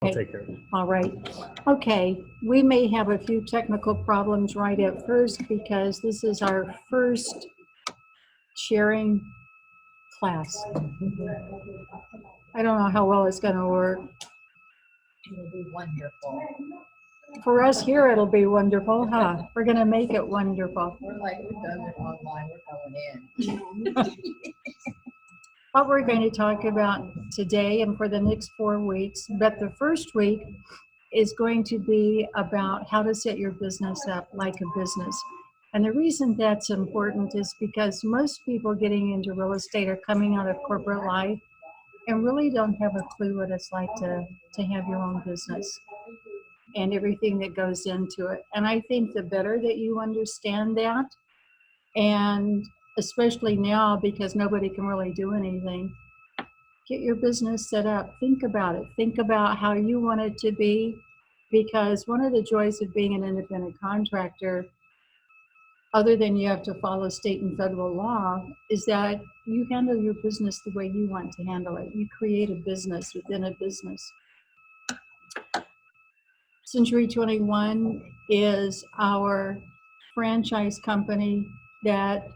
I'll Okay. take care of it. All right. Okay, we may have a few technical problems right at first because this is our first sharing class. I don't know how well it's going to work. It'll be wonderful. For us here, it'll be wonderful, huh? We're going to make it wonderful. We're like, we've done it online, we're going in. What we're going to talk about today and for the next 4 weeks, but the first week is going to be about how to set your business up like a business. And the reason that's important is because most people getting into real estate are coming out of corporate life and really don't have a clue what it's like to have your own business and everything that goes into it. And I think the better that you understand that, and especially now because nobody can really do anything, get your business set up. Think about it. Think about how you want it to be, because one of the joys of being an independent contractor, other than you have to follow state and federal law, is that you handle your business the way you want to handle it. You create a business within a business. Century 21 is our franchise company that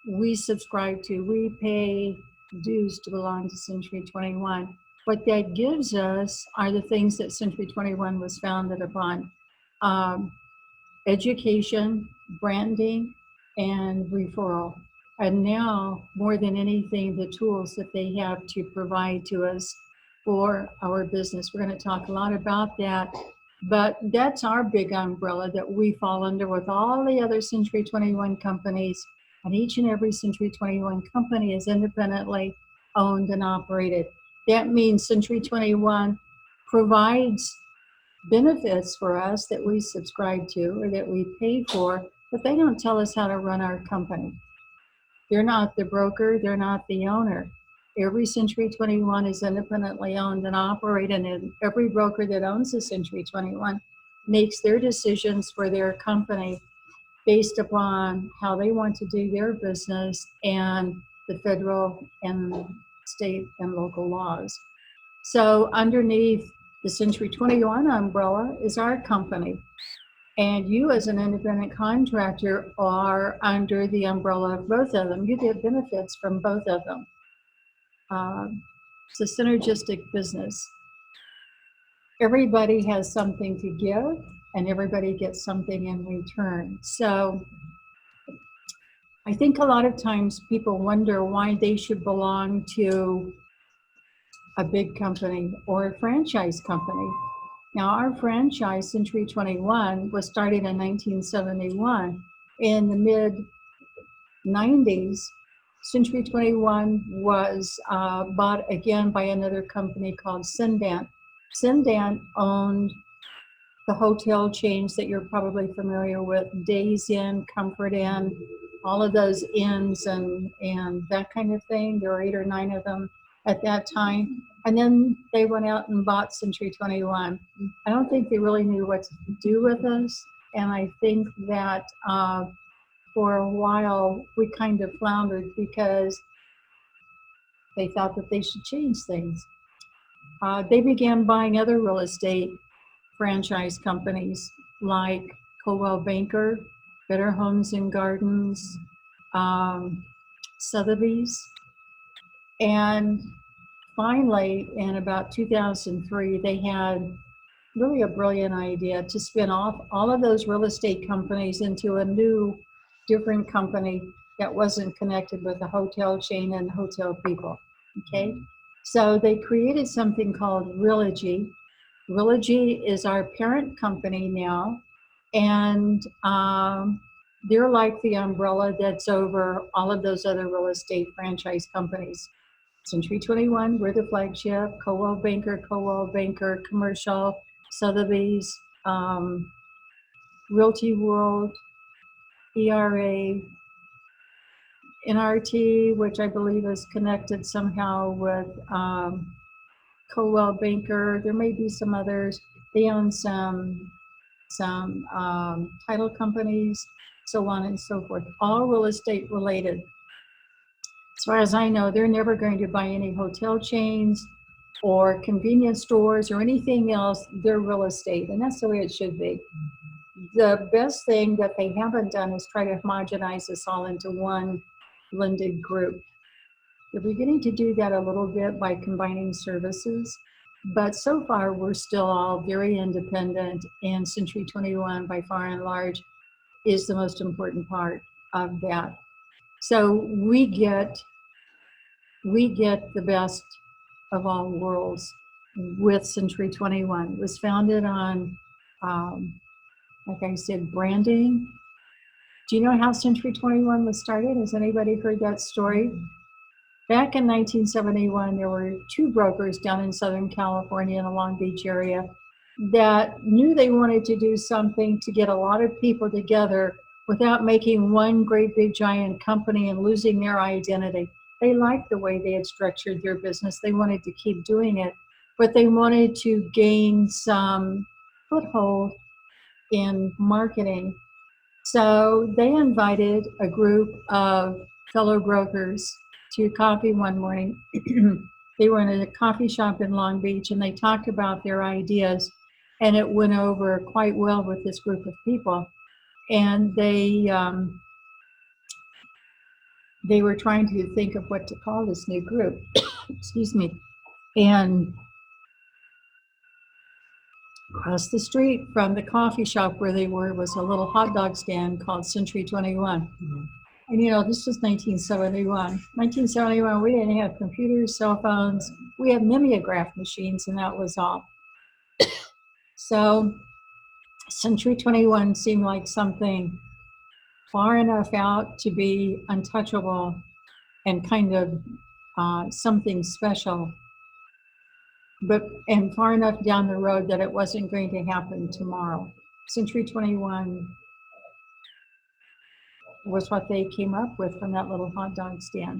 we subscribe to. We pay dues to belong to Century 21. What that gives us are the things that Century 21 was founded upon. Education, branding, and referral. And now, more than anything, the tools that they have to provide to us for our business. We're going to talk a lot about that, but that's our big umbrella that we fall under with all the other Century 21 companies, and each and every Century 21 company is independently owned and operated. That means Century 21 provides benefits for us that we subscribe to or that we pay for, but they don't tell us how to run our company. They're not the broker, they're not the owner. Every Century 21 is independently owned and operated, and every broker that owns a Century 21 makes their decisions for their company based upon how they want to do their business and the federal and state and local laws. So underneath the Century 21 umbrella is our company. And you as an independent contractor are under the umbrella of both of them. You get benefits from both of them. It's a synergistic business. Everybody has something to give and everybody gets something in return. So I think a lot of times people wonder why they should belong to a big company or a franchise company. Now, our franchise, Century 21, was started in 1971. In the mid-90s, Century 21 was bought again by another company called Cendant. Cendant owned the hotel chains that you're probably familiar with, Days Inn, Comfort Inn, all of those inns and that kind of thing. There were 8 or 9 of them at that time. And then they went out and bought Century 21. I don't think they really knew what to do with us. And I think that for a while we kind of floundered because they thought that they should change things. They began buying other real estate franchise companies like Coldwell Banker, Better Homes and Gardens, Sotheby's, and finally, in about 2003, they had really a brilliant idea to spin off all of those real estate companies into a new, different company that wasn't connected with the hotel chain and hotel people, okay? So they created something called Realogy. Realogy is our parent company now, and they're like the umbrella that's over all of those other real estate franchise companies. Century 21, we're the flagship, Coldwell Banker, Commercial, Sotheby's, Realty World, ERA, NRT, which I believe is connected somehow with Coldwell Banker. There may be some others. They own some title companies, so on and so forth, all real estate related. As far as I know, they're never going to buy any hotel chains. or convenience stores or anything else, they're real estate, and that's the way it should be. The best thing that they haven't done is try to homogenize us all into one blended group. They're beginning to do that a little bit by combining services, but so far we're still all very independent, and Century 21 by far and large is the most important part of that. So we get the best of all worlds with Century 21. It was founded on, like I said, branding. Do you know how Century 21 was started? Has anybody heard that story? Back in 1971, there were two brokers down in Southern California in the Long Beach area that knew they wanted to do something to get a lot of people together without making one great big giant company and losing their identity. They liked the way they had structured their business. They wanted to keep doing it, but they wanted to gain some foothold in marketing. So they invited a group of fellow brokers to coffee one morning. They were in a coffee shop in Long Beach, and they talked about their ideas, and it went over quite well with this group of people. And they were trying to think of what to call this new group. Excuse me. And across the street from the coffee shop where they were was a little hot dog stand called Century 21. Mm-hmm. And you know, this was 1971. 1971, we didn't have computers, cell phones. We had mimeograph machines, and that was all. So Century 21 seemed like something far enough out to be untouchable and kind of something special, and far enough down the road that it wasn't going to happen tomorrow. Century 21 was what they came up with from that little hot dog stand.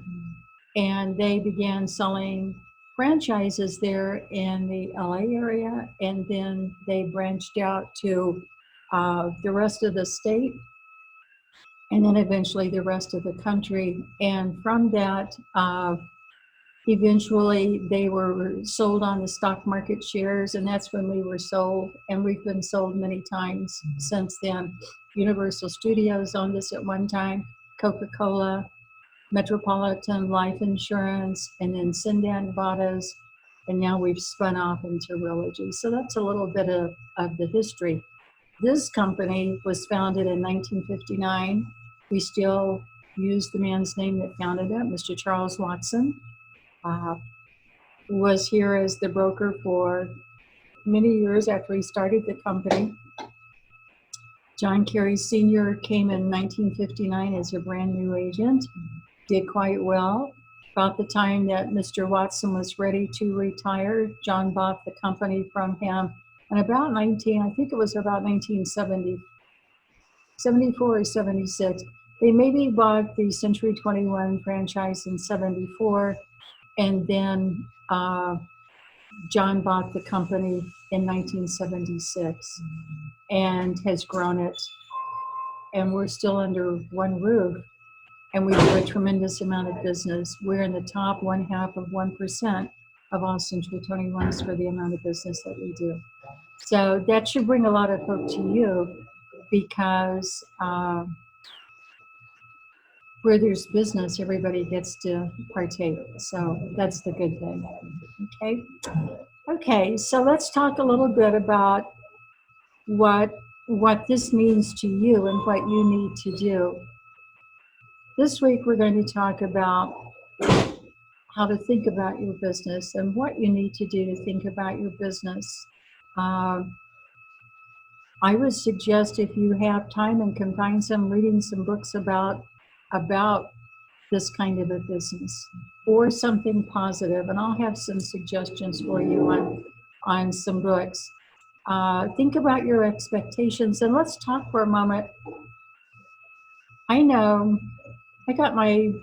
And they began selling franchises there in the LA area, and then they branched out to the rest of the state, and then eventually the rest of the country. And from that, eventually they were sold on the stock market shares, and that's when we were sold, and we've been sold many times since then. Universal Studios owned us at one time, Coca-Cola, Metropolitan Life Insurance, and then Sindan bought us, and now we've spun off into Realogy. So that's a little bit of the history. This company was founded in 1959. We still use the man's name that founded it, Mr. Charles Watson. Was here as the broker for many years after he started the company. John Carey Sr. came in 1959 as a brand new agent, did quite well. About the time that Mr. Watson was ready to retire, John bought the company from him. And about 1970, 74 or 76, they maybe bought the Century 21 franchise in 74, and then John bought the company in 1976 and has grown it. And we're still under one roof, and we do a tremendous amount of business. We're in the top 0.5% of all Century 21s for the amount of business that we do. So that should bring a lot of hope to you, because where there's business, everybody gets to partake. So that's the good thing. Okay, so let's talk a little bit about what this means to you and what you need to do. This week we're going to talk about how to think about your business and what you need to do to think about your business. I would suggest, if you have time and can find some, reading some books about this kind of a business, or something positive, and I'll have some suggestions for you on some books. Think about your expectations, and let's talk for a moment. I know I got my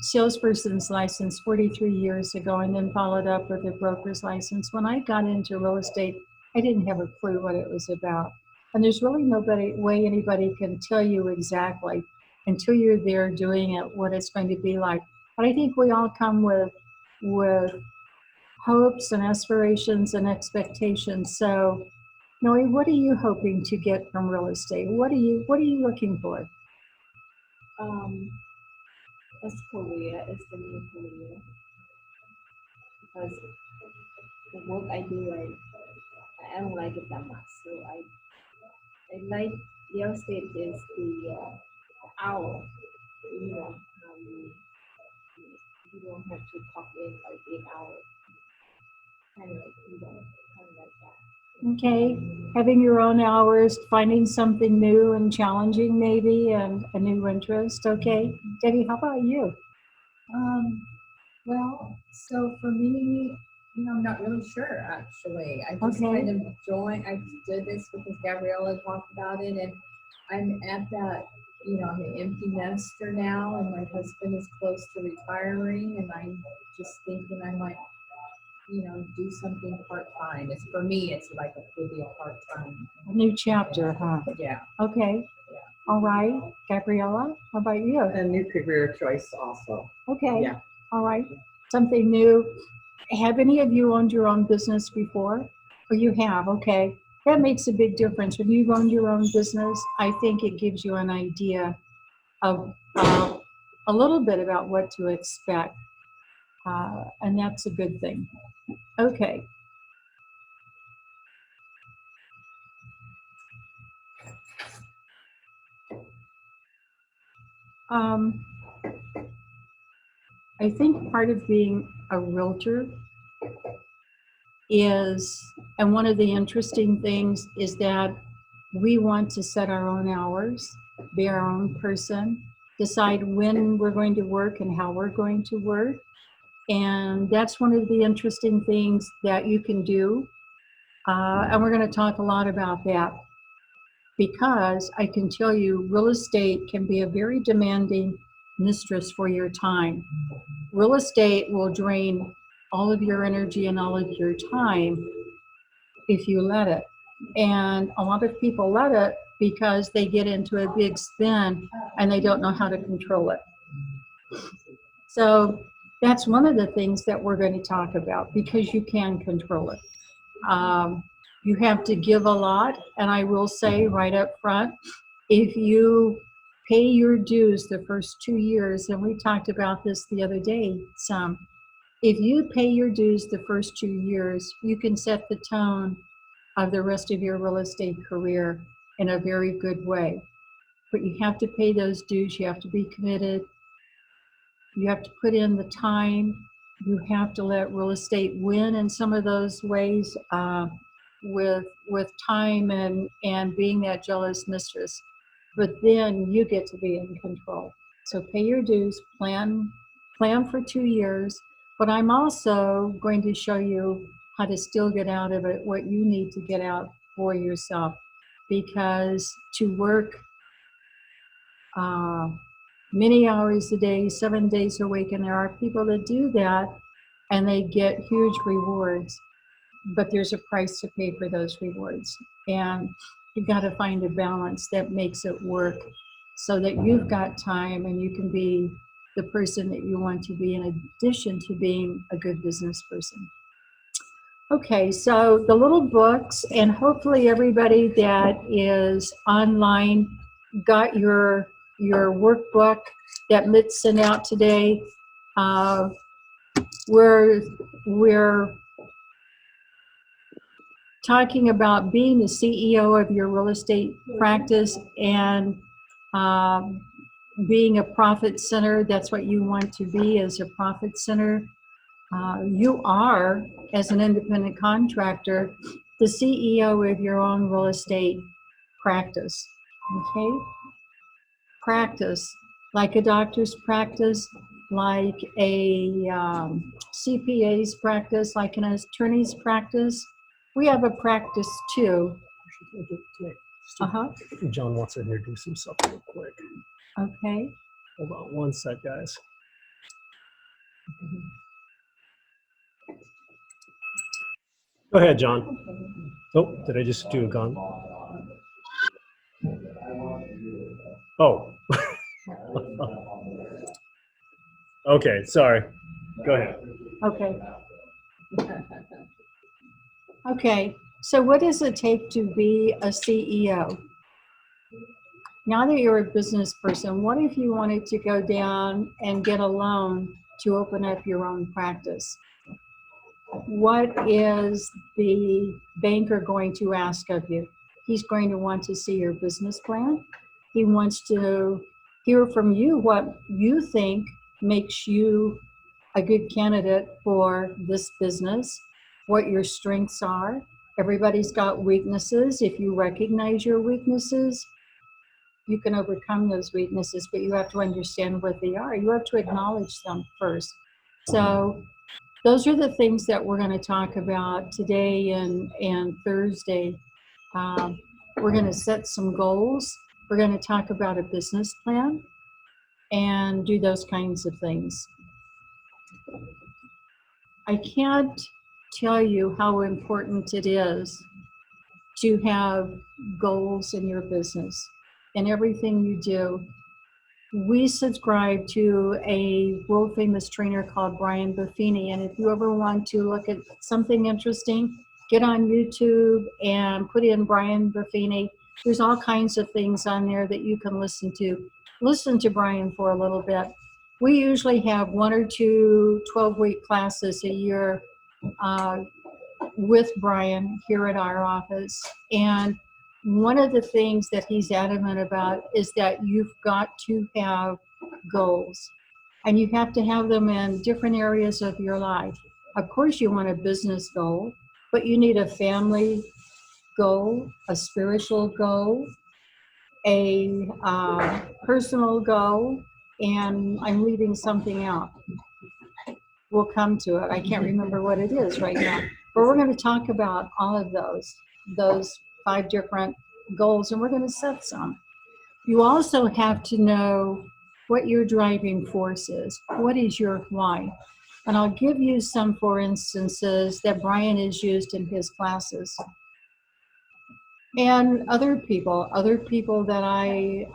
salesperson's license 43 years ago, and then followed up with a broker's license. When I got into real estate, I didn't have a clue what it was about. And there's really no way anybody can tell you exactly, until you're there doing it, what it's going to be like. But I think we all come with hopes and aspirations and expectations. So, Noe, what are you hoping to get from real estate? What are you looking for? Um, as career, as the new career, because the work I do, I don't like it that much. So I like real estate is the hour, you know, you don't have to clock in like 8 hours, kind of like, kind of like that. Okay, having your own hours, finding something new and challenging maybe, and a new interest. Okay, Debbie, how about you? Well, so for me, I'm not really sure actually. I just Okay. kind of I did this because Gabriella talked about it, and I'm at that, I'm an empty nester now, and my husband is close to retiring, and I'm just thinking I might, do something part-time. It's for me, it's like it'll be a part-time. A new chapter, huh? Yeah. Okay, all right. Gabriella, how about you? A new career choice also. Okay, Yeah. all right. Something new. Have any of you owned your own business before? Or you have, okay. That makes a big difference. When you've owned your own business, I think it gives you an idea of a little bit about what to expect. And that's a good thing. Okay. Um, I think part of being a realtor is, and one of the interesting things is that we want to set our own hours, be our own person, decide when we're going to work and how we're going to work. And that's one of the interesting things that you can do. And we're going to talk a lot about that because I can tell you real estate can be a very demanding mistress for your time. Real estate will drain all of your energy and all of your time if you let it. And a lot of people let it because they get into a big spin and they don't know how to control it. So that's one of the things that we're going to talk about because you can control it. You have to give a lot, and I will say right up front, if you pay your dues the first 2 years, and we talked about this the other day some, if you pay your dues the first 2 years, you can set the tone of the rest of your real estate career in a very good way. But you have to pay those dues, you have to be committed, you have to put in the time, you have to let real estate win in some of those ways with time and being that jealous mistress. But then you get to be in control. So pay your dues, plan for 2 years, but I'm also going to show you how to still get out of it what you need to get out for yourself. Because to work many hours a day, 7 days a week, and there are people that do that and they get huge rewards, but there's a price to pay for those rewards. And you've got to find a balance that makes it work so that you've got time and you can be the person that you want to be in addition to being a good business person. Okay, so the little books, and hopefully everybody that is online got your workbook that Mitch sent out today. We're talking about being the CEO of your real estate practice and being a profit center. That's what you want to be, as a profit center. You are, as an independent contractor, the CEO of your own real estate practice. Okay? Practice, like a doctor's practice, like a CPA's practice, like an attorney's practice. We have a practice too. John wants to introduce himself real quick. Okay. Hold on one sec, guys. Go ahead, John. Oh, did I just do a gun? Oh. Okay, sorry. Go ahead. Okay. Okay, so what does it take to be a CEO? Now that you're a business person, what if you wanted to go down and get a loan to open up your own practice? What is the banker going to ask of you? He's going to want to see your business plan. He wants to hear from you what you think makes you a good candidate for this business, what your strengths are. Everybody's got weaknesses. If you recognize your weaknesses, you can overcome those weaknesses, but you have to understand what they are. You have to acknowledge them first. So those are the things that we're going to talk about today and Thursday. We're going to set some goals. We're going to talk about a business plan and do those kinds of things. I can't tell you how important it is to have goals in your business and everything you do. We subscribe to a world famous trainer called Brian Buffini. And if you ever want to look at something interesting, get on YouTube and put in Brian Buffini. There's all kinds of things on there that you can listen to. Listen to Brian for a little bit. We usually have 1 or 2 12-week classes a year with Brian here at our office. And one of the things that he's adamant about is that you've got to have goals. And you have to have them in different areas of your life. Of course, you want a business goal, but you need a family goal, a spiritual goal, a personal goal, and I'm leaving something out. We'll come to it. I can't remember what it is right now. But we're going to talk about all of those 5 different goals, and we're going to set some. You also have to know what your driving force is. What is your why? And I'll give you some, for instances, that Brian has used in his classes. And other people that I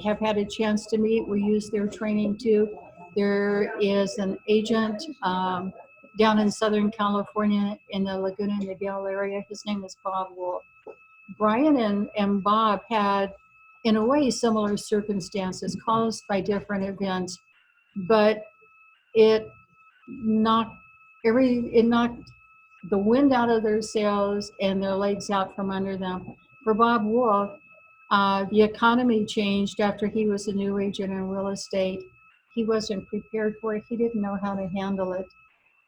have had a chance to meet, we use their training too. There is an agent down in Southern California in the Laguna Niguel area. His name is Bob Wolf. Brian and Bob had, in a way, similar circumstances caused by different events, but it knocked the wind out of their sails and their legs out from under them. For Bob Wolf, the economy changed after he was a new agent in real estate. He wasn't prepared for it. He didn't know how to handle it.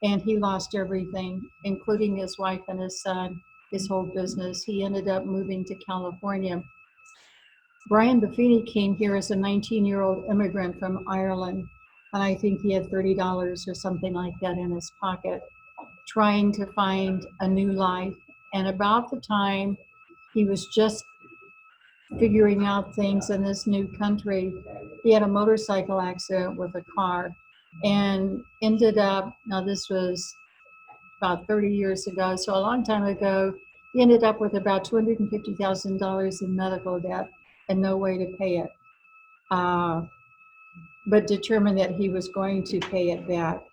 And he lost everything, including his wife and his son, his whole business. He ended up moving to California. Brian Buffini came here as a 19-year-old immigrant from Ireland. And I think he had $30 or something like that in his pocket, trying to find a new life. And about the time he was just figuring out things in this new country, he had a motorcycle accident with a car and ended up, now this was about 30 years ago, so a long time ago, he ended up with about $250,000 in medical debt and no way to pay it. But determined that he was going to pay it back.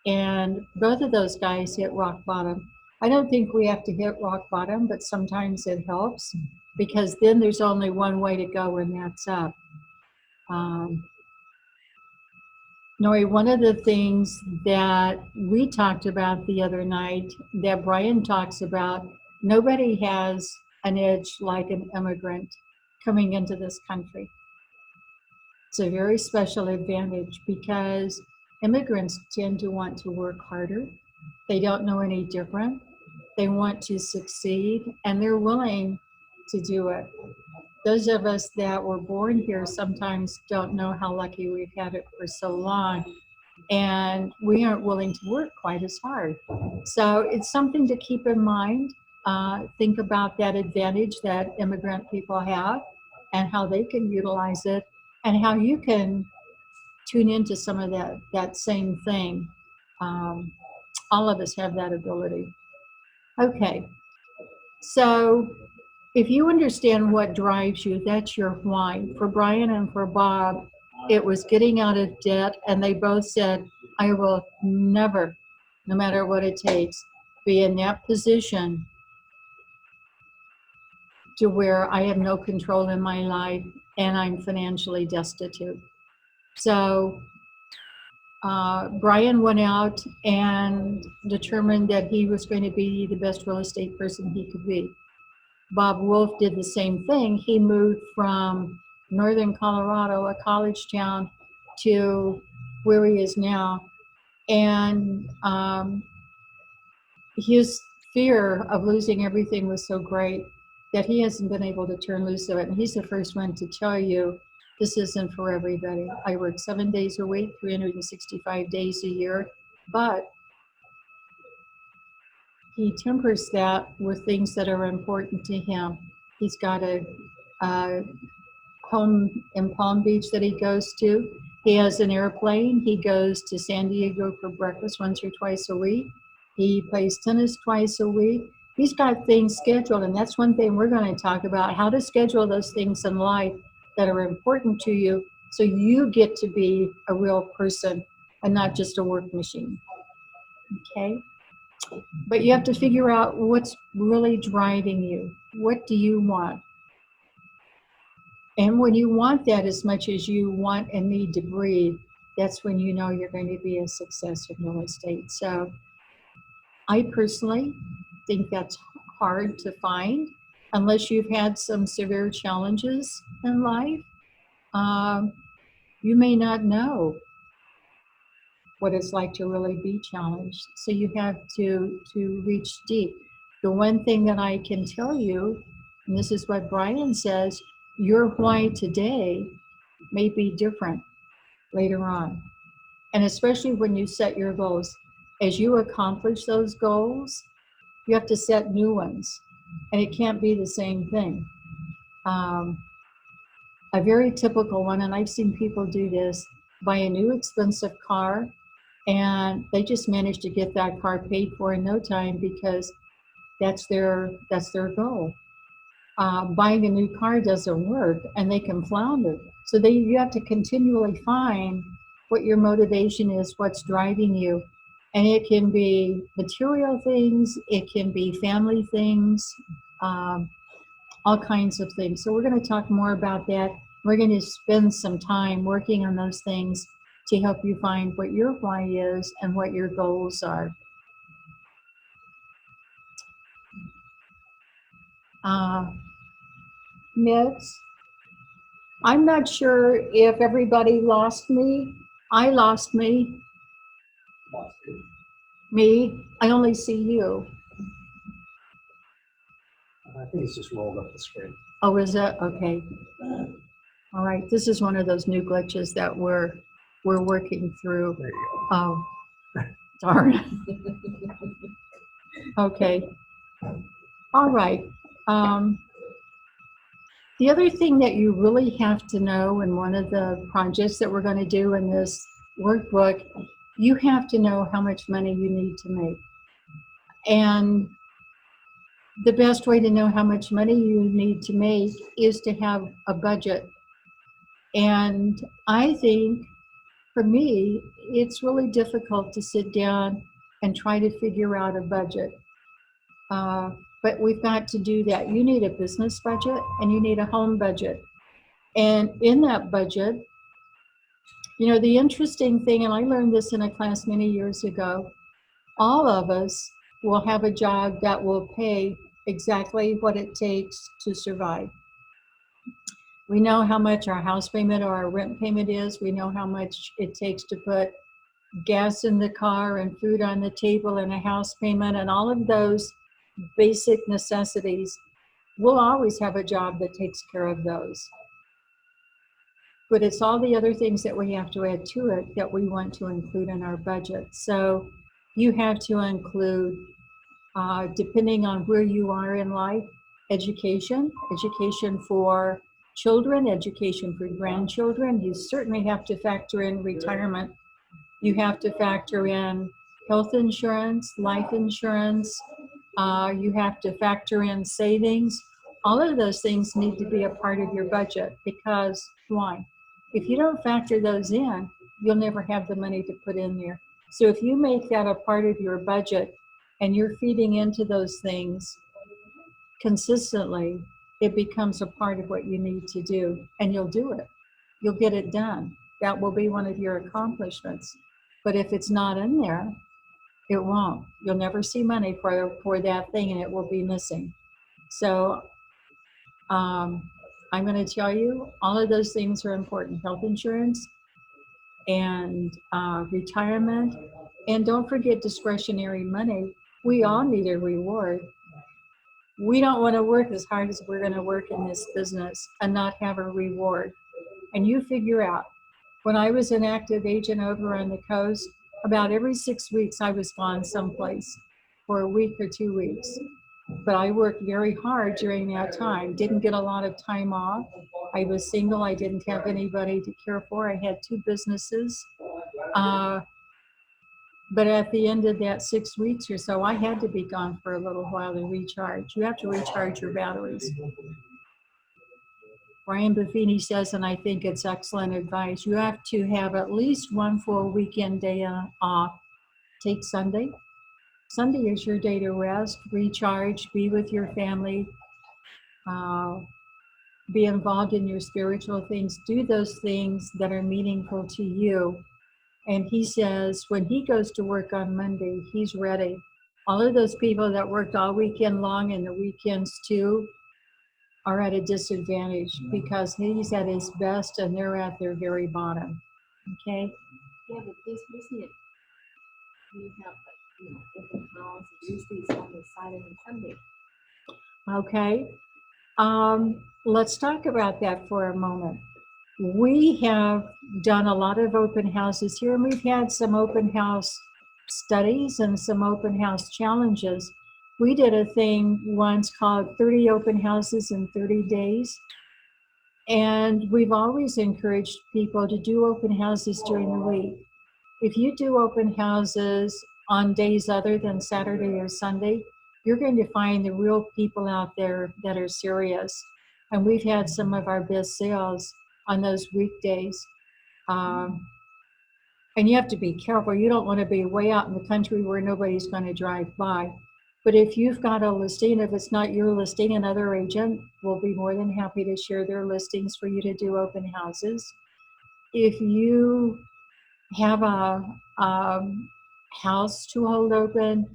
And both of those guys hit rock bottom. I don't think we have to hit rock bottom, but sometimes it helps because then there's only one way to go, and that's up. Nori, one of the things that we talked about the other night that Brian talks about, nobody has an edge like an immigrant coming into this country. It's a very special advantage because immigrants tend to want to work harder. They don't know any different. They want to succeed, and they're willing to do it. Those of us that were born here sometimes don't know how lucky we've had it for so long, and we aren't willing to work quite as hard. So it's something to keep in mind. Think about that advantage that immigrant people have and how they can utilize it, and how you can tune into some of that same thing. All of us have that ability. Okay, so if you understand what drives you, that's your why. For Brian and for Bob, it was getting out of debt, and they both said, I will never no matter what it takes, be in that position to where I have no control in my life and I'm financially destitute. So Brian went out and determined that he was going to be the best real estate person he could be. Bob Wolf did the same thing. He moved from northern Colorado, a college town, to where he is now. And his fear of losing everything was so great that he hasn't been able to turn loose of it. And he's the first one to tell you this isn't for everybody. I work 7 days a week, 365 days a year, but he tempers that with things that are important to him. He's got a home in Palm Beach that he goes to. He has an airplane. He goes to San Diego for breakfast once or twice a week. He plays tennis twice a week. He's got things scheduled, and that's one thing we're going to talk about, how to schedule those things in life that are important to you so you get to be a real person and not just a work machine. Okay? But you have to figure out what's really driving you. What do you want? And when you want that as much as you want and need to breathe, that's when you know you're going to be a success in real estate. So I personally think that's hard to find unless you've had some severe challenges in life. You may not know what it's like to really be challenged. So you have to reach deep. The one thing that I can tell you, and this is what Brian says, your why today may be different later on. And especially when you set your goals. As you accomplish those goals, you have to set new ones. And it can't be the same thing. A very typical one, and I've seen people do this, buy a new expensive car, and they just manage to get that car paid for in no time because that's their goal. Buying a new car doesn't work, and they can flounder. So you have to continually find what your motivation is, what's driving you. And it can be material things, it can be family things, all kinds of things. So we're going to talk more about that. We're going to spend some time working on those things to help you find what your why is and what your goals are. Next, I'm not sure if everybody lost me. I lost me. Me, I only see you. I think it's just rolled up the screen. Oh, is that okay? All right, this is one of those new glitches that we're working through. There you go. Oh, darn. Okay. All right. The other thing that you really have to know in one of the projects that we're going to do in this workbook, you have to know how much money you need to make. And the best way to know how much money you need to make is to have a budget. And I think for me, it's really difficult to sit down and try to figure out a budget. But we've got to do that. You need a business budget and you need a home budget. And in that budget, you know, the interesting thing, and I learned this in a class many years ago, all of us will have a job that will pay exactly what it takes to survive. We know how much our house payment or our rent payment is. We know how much it takes to put gas in the car and food on the table and a house payment and all of those basic necessities. We'll always have a job that takes care of those. But it's all the other things that we have to add to it that we want to include in our budget. So you have to include, depending on where you are in life, education for children, education for grandchildren. You certainly have to factor in retirement. You have to factor in health insurance, life insurance. You have to factor in savings. All of those things need to be a part of your budget because why? If you don't factor those in, you'll never have the money to put in there. So if you make that a part of your budget and you're feeding into those things consistently, it becomes a part of what you need to do, and you'll do it. You'll get it done. That will be one of your accomplishments. But if it's not in there, it won't. You'll never see money for that thing, and it will be missing. So I'm going to tell you, all of those things are important. Health insurance and retirement. And don't forget discretionary money. We all need a reward. We don't want to work as hard as we're going to work in this business and not have a reward. And you figure out, when I was an active agent over on the coast, about every 6 weeks I was gone someplace for a week or 2 weeks. But I worked very hard during that time, didn't get a lot of time off. I was single, I didn't have anybody to care for. I had 2 businesses. But at the end of that 6 weeks or so, I had to be gone for a little while to recharge. You have to recharge your batteries. Brian Buffini says, and I think it's excellent advice, you have to have at least one full weekend day off. Take Sunday. Sunday is your day to rest, recharge, be with your family, be involved in your spiritual things, do those things that are meaningful to you. And he says when he goes to work on Monday, he's ready. All of those people that worked all weekend long and the weekends too are at a disadvantage because he's at his best and they're at their very bottom. Okay? Yeah, but this business, we have open house, usually it's on the Saturday and Sunday. Okay. Let's talk about that for a moment. We have done a lot of open houses here, and we've had some open house studies and some open house challenges. We did a thing once called 30 open houses in 30 days. And we've always encouraged people to do open houses during the week. If you do open houses on days other than Saturday or Sunday, you're going to find the real people out there that are serious. And we've had some of our best sales on those weekdays. And you have to be careful. You don't want to be way out in the country where nobody's going to drive by. But if you've got a listing, if it's not your listing, another agent will be more than happy to share their listings for you to do open houses. If you have a house to hold open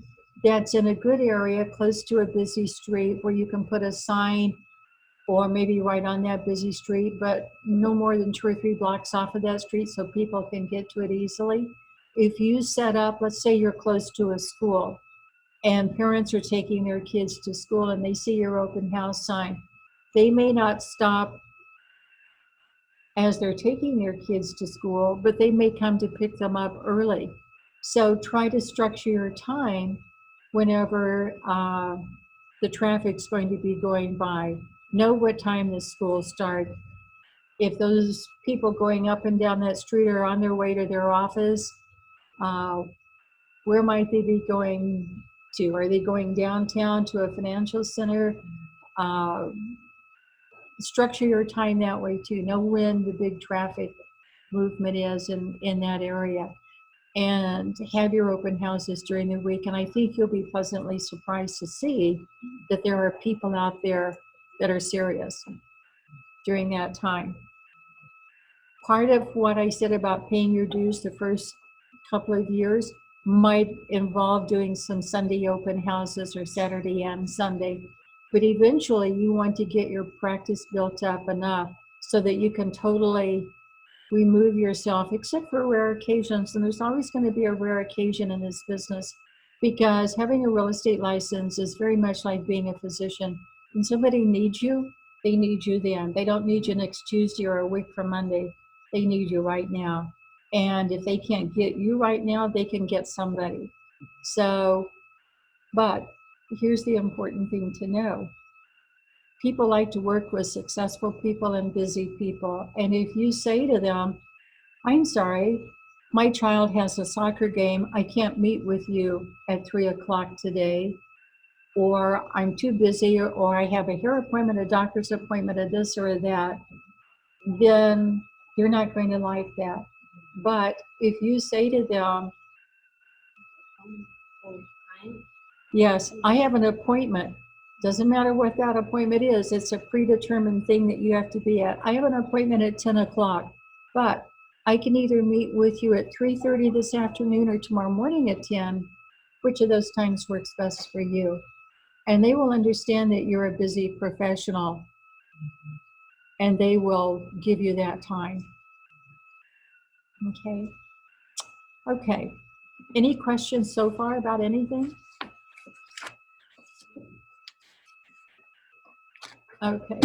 that's in a good area close to a busy street where you can put a sign or maybe right on that busy street, but no more than 2 or 3 blocks off of that street so people can get to it easily. If you set up, let's say you're close to a school and parents are taking their kids to school and they see your open house sign, they may not stop as they're taking their kids to school, but they may come to pick them up early. So try to structure your time whenever the traffic's going to be going by. Know what time the schools start. If those people going up and down that street are on their way to their office, where might they be going to? Are they going downtown to a financial center? Structure your time that way too. Know when the big traffic movement is in that area. And have your open houses during the week. And I think you'll be pleasantly surprised to see that there are people out there that are serious during that time. Part of what I said about paying your dues the first couple of years might involve doing some Sunday open houses or Saturday and Sunday. But eventually you want to get your practice built up enough so that you can totally remove yourself, except for rare occasions. And there's always going to be a rare occasion in this business because having a real estate license is very much like being a physician. When somebody needs you, they need you then. They don't need you next Tuesday or a week from Monday. They need you right now. And if they can't get you right now, they can get somebody. So, but here's the important thing to know. People like to work with successful people and busy people. And if you say to them, I'm sorry, my child has a soccer game, I can't meet with you at 3 o'clock today, or I'm too busy, or I have a hair appointment, a doctor's appointment, a this or a that, then you're not going to like that. But if you say to them, full time. Yes, I have an appointment. Doesn't matter what that appointment is. It's a predetermined thing that you have to be at. I have an appointment at 10 o'clock, but I can either meet with you at 3:30 this afternoon or tomorrow morning at 10. Which of those times works best for you? And they will understand that you're a busy professional and they will give you that time. Okay. Okay. Any questions so far about anything? Okay.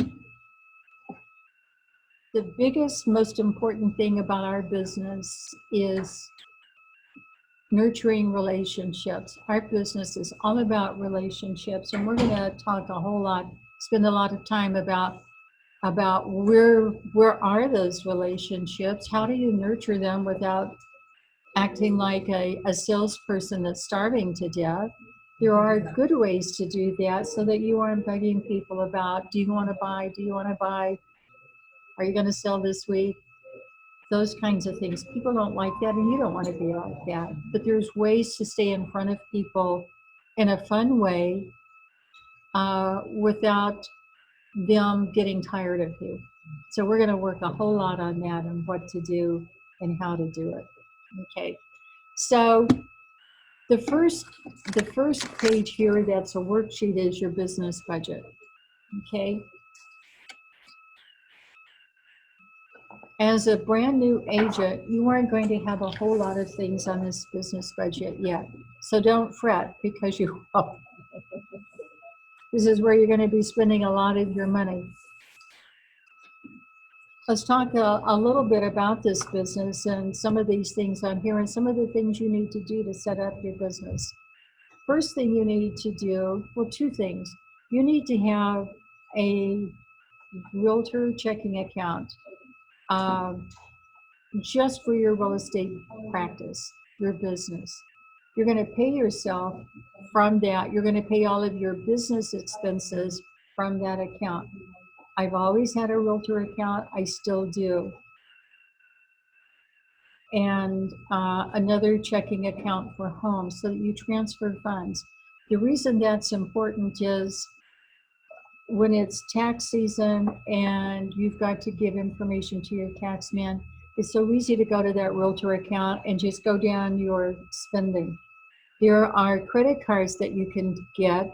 The biggest, most important thing about our business is nurturing relationships. Our business is all about relationships, and we're going to talk a whole lot, spend a lot of time about where are those relationships? How do you nurture them without acting like a salesperson that's starving to death? There are good ways to do that so that you aren't begging people about, do you want to buy? Do you want to buy? Are you going to sell this week? Those kinds of things. People don't like that, and you don't want to be like that. But there's ways to stay in front of people in a fun way without them getting tired of you. So we're going to work a whole lot on that and what to do and how to do it. Okay. So the first page here that's a worksheet is your business budget. Okay. As a brand new agent, you aren't going to have a whole lot of things on this business budget yet. So don't fret because you will. This is where you're going to be spending a lot of your money. Let's talk a little bit about this business and some of these things on here and some of the things you need to do to set up your business. First thing you need to do, well, two things. You need to have a realtor checking account just for your real estate practice, your business. You're going to pay yourself from that. You're going to pay all of your business expenses from that account. I've always had a realtor account. I still do. And another checking account for home so that you transfer funds. The reason that's important is when it's tax season and you've got to give information to your tax man, it's so easy to go to that realtor account and just go down your spending. There are credit cards that you can get,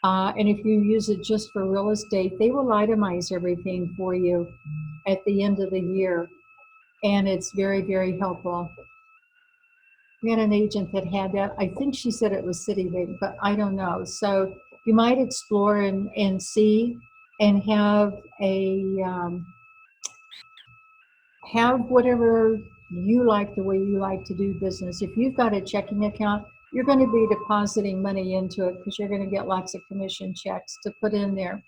and if you use it just for real estate, they will itemize everything for you at the end of the year, and it's very, very helpful. We had an agent that had that. I think she said it was Citibank, but I don't know. So you might explore and see and have have whatever you like, the way you like to do business. If you've got a checking account, you're going to be depositing money into it because you're going to get lots of commission checks to put in there.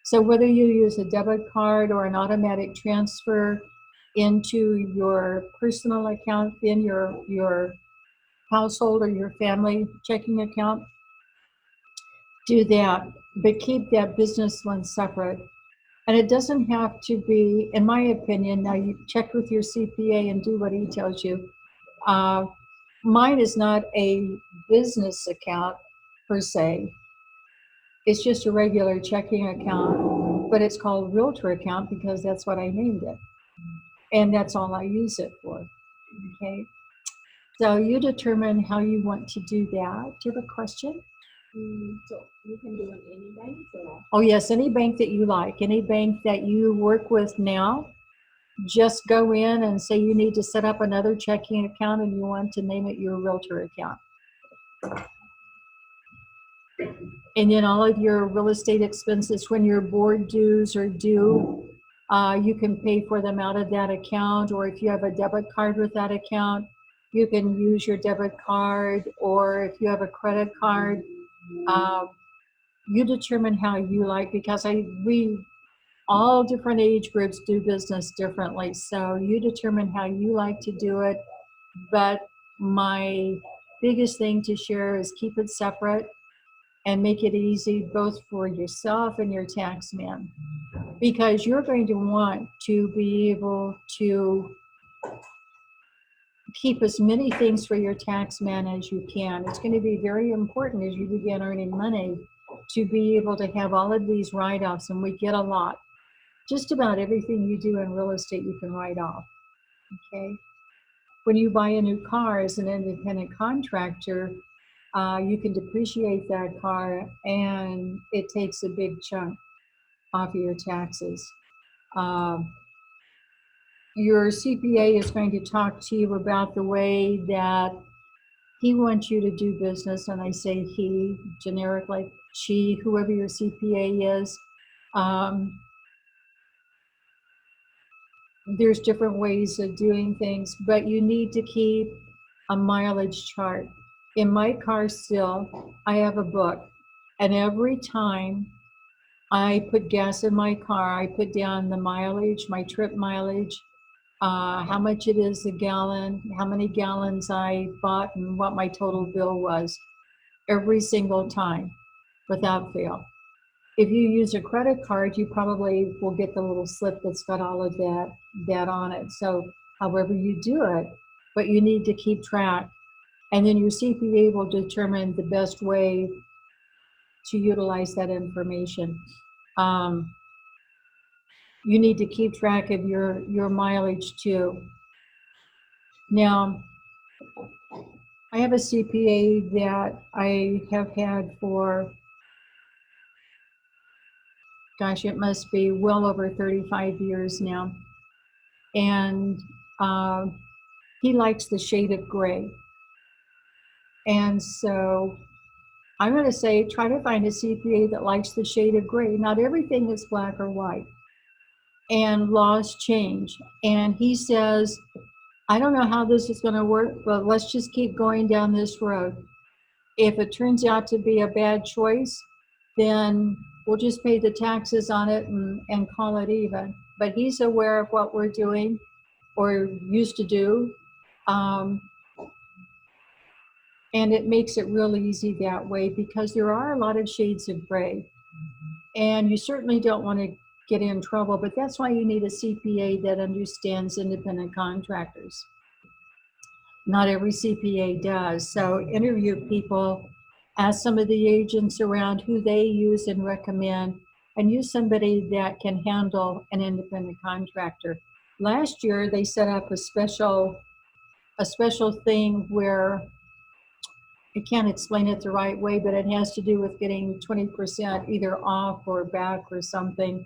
So whether you use a debit card or an automatic transfer into your personal account in your household or your family checking account, do that, but keep that business one separate. And it doesn't have to be, in my opinion, now you check with your CPA and do what he tells you. Mine is not a business account per se. It's just a regular checking account, but it's called realtor account because that's what I named it. And that's all I use it for, okay? So you determine how you want to do that. Do you have a question? So you can do it any bank or? Oh yes, any bank that you like, any bank that you work with now, just go in and say you need to set up another checking account and you want to name it your realtor account. And then all of your real estate expenses, when your board dues are due, you can pay for them out of that account, or if you have a debit card with that account, you can use your debit card, or if you have a credit card, you determine how you like, because we all different age groups do business differently. So you determine how you like to do it. But my biggest thing to share is keep it separate and make it easy both for yourself and your tax man, because you're going to want to be able to keep as many things for your tax man as you can. It's going to be very important as you begin earning money to be able to have all of these write-offs, and we get a lot. Just about everything you do in real estate you can write off. Okay. When you buy a new car as an independent contractor, you can depreciate that car, and it takes a big chunk off of your taxes. Um, your CPA is going to talk to you about the way that he wants you to do business, and I say he generically, she, whoever your CPA is. Um, there's different ways of doing things, but you need to keep a mileage chart. In my car still, I have a book, and every time I put gas in my car, I put down the mileage, my trip mileage, how much it is a gallon, how many gallons I bought, and what my total bill was every single time without fail. If you use a credit card, you probably will get the little slip that's got all of that on it. So however you do it, but you need to keep track. And then your CPA will determine the best way to utilize that information. You need to keep track of your mileage too. Now, I have a CPA that I have had for, gosh, it must be well over 35 years now. And he likes the shade of gray. And so I'm going to say, try to find a CPA that likes the shade of gray. Not everything is black or white. And laws change. And he says, I don't know how this is going to work, but let's just keep going down this road. If it turns out to be a bad choice, then we'll just pay the taxes on it and call it even. But he's aware of what we're doing or used to do. And it makes it real easy that way because there are a lot of shades of gray. And you certainly don't want to get in trouble, but that's why you need a CPA that understands independent contractors. Not every CPA does. So interview people, ask some of the agents around who they use and recommend, and use somebody that can handle an independent contractor. Last year, they set up a special thing where I can't explain it the right way, but it has to do with getting 20% either off or back or something.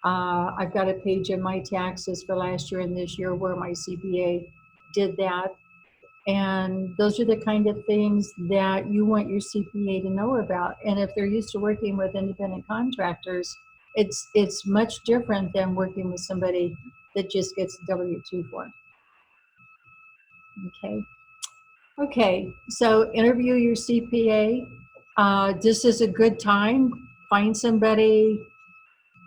I've got a page in my taxes for last year and this year where my CPA did that. And those are the kind of things that you want your CPA to know about. And if they're used to working with independent contractors, it's much different than working with somebody that just gets a W-2 form. Okay, so interview your CPA. This is a good time. Find somebody.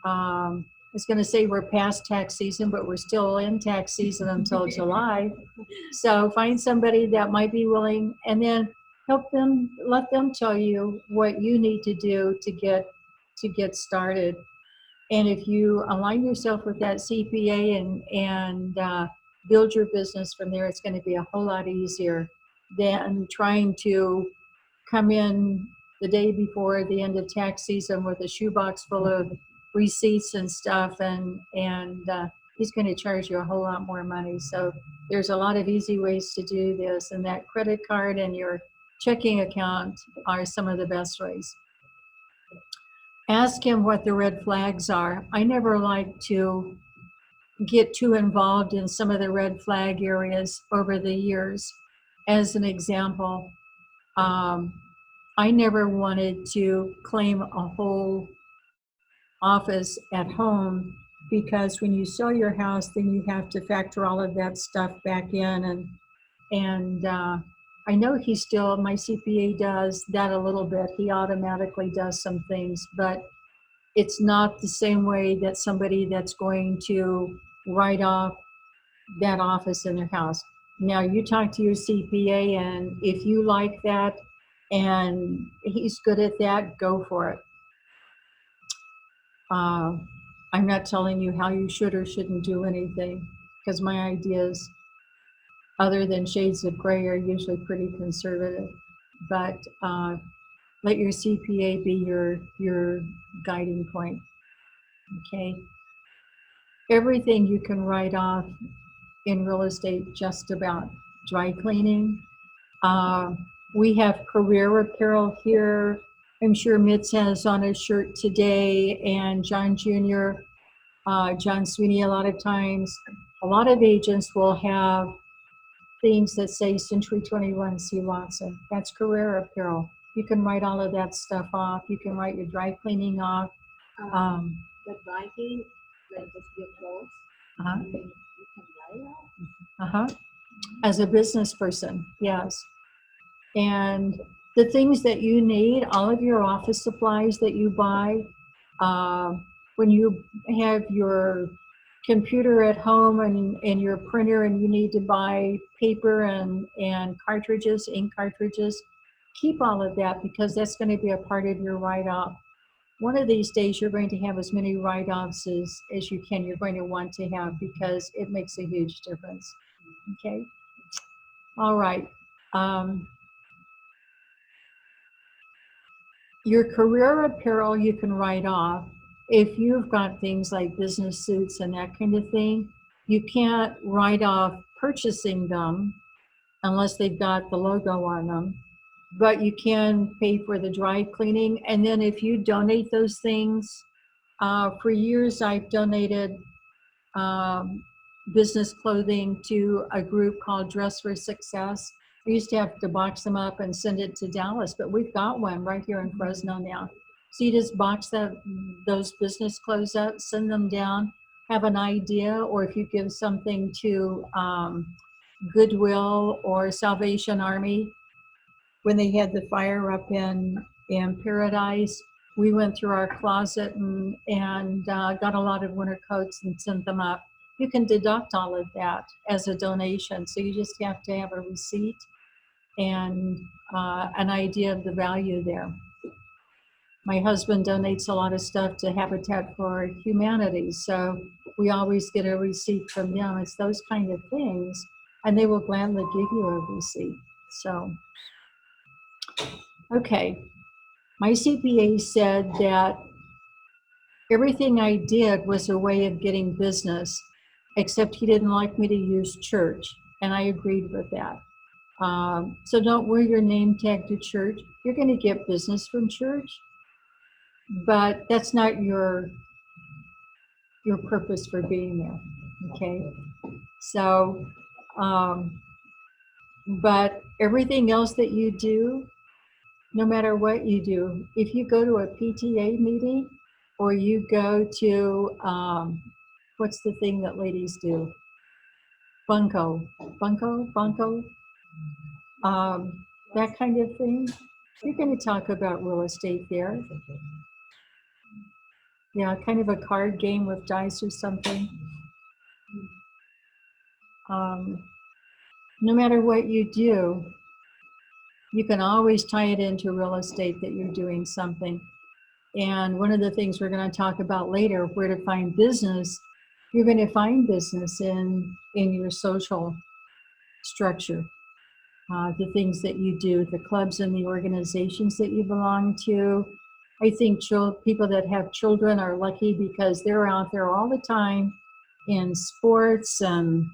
I was going to say we're past tax season, but we're still in tax season until July. So find somebody that might be willing, and then help them, let them tell you what you need to do to get started. And if you align yourself with that CPA and build your business from there, it's going to be a whole lot easier than trying to come in the day before the end of tax season with a shoebox full of receipts and stuff, and he's going to charge you a whole lot more money. So there's a lot of easy ways to do this, and that credit card and your checking account are some of the best ways. Ask him what the red flags are. I never like to get too involved in some of the red flag areas over the years. As an example, I never wanted to claim a whole office at home because when you sell your house, then you have to factor all of that stuff back in. And I know he still, my CPA does that a little bit. He automatically does some things, but it's not the same way that somebody that's going to write off that office in their house. Now you talk to your CPA, and if you like that and he's good at that, go for it. I'm not telling you how you should or shouldn't do anything because my ideas other than shades of gray, are usually pretty conservative. But let your CPA be your guiding point. Okay. Everything you can write off in real estate, just about. Dry cleaning. We have career apparel here. I'm sure Mitz has on his shirt today, and John Jr., John Sweeney, a lot of times. A lot of agents will have things that say Century 21 C. Watson. That's career apparel. You can write all of that stuff off. You can write your dry cleaning off. The dry clean, like just your clothes, Uh-huh. and then you can dry it out. Uh-huh. As a business person, yes. And the things that you need, all of your office supplies that you buy, when you have your computer at home and your printer and you need to buy paper and cartridges, ink cartridges, keep all of that because that's going to be a part of your write-off. One of these days, you're going to have as many write-offs as you can, you're going to want to have because it makes a huge difference. Okay? All right. Your career apparel you can write off. If you've got things like business suits and that kind of thing, you can't write off purchasing them unless they've got the logo on them. But you can pay for the dry cleaning. And then if you donate those things, for years I've donated business clothing to a group called Dress for Success. We used to have to box them up and send it to Dallas, but we've got one right here in Fresno now. So you just box those business clothes up, send them down, have an idea, or if you give something to Goodwill or Salvation Army, when they had the fire up in Paradise, we went through our closet and got a lot of winter coats and sent them up. You can deduct all of that as a donation. So you just have to have a receipt and an idea of the value there. My husband donates a lot of stuff to Habitat for Humanity. So we always get a receipt from them. It's those kind of things. And they will gladly give you a receipt. So, okay. My CPA said that everything I did was a way of getting business, except he didn't like me to use church, and I agreed with that. So don't wear your name tag to church. You're going to get business from church, but that's not your purpose for being there, okay? So, but everything else that you do, no matter what you do, if you go to a PTA meeting or you go to, what's the thing that ladies do? Bunko, that kind of thing. You're going to talk about real estate there. Yeah, kind of a card game with dice or something. No matter what you do, you can always tie it into real estate that you're doing something. And one of the things we're going to talk about later, where to find business, you're going to find business in your social structure. The things that you do, the clubs and the organizations that you belong to. I think people that have children are lucky because they're out there all the time in sports and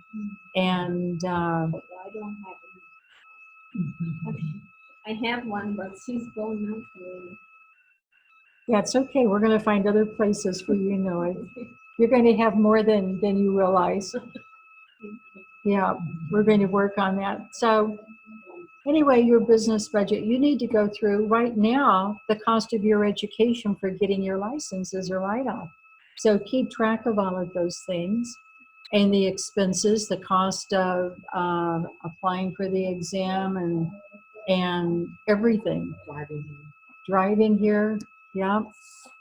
But I don't have any. I have one, but she's going out for yeah, it's okay. We're going to find other places for you, Noah. You're going to have more than you realize. Yeah, we're going to work on that. So anyway, your business budget, you need to go through right now the cost of your education for getting your license is a write-off. So keep track of all of those things and the expenses, the cost of applying for the exam and everything. Driving here, yeah,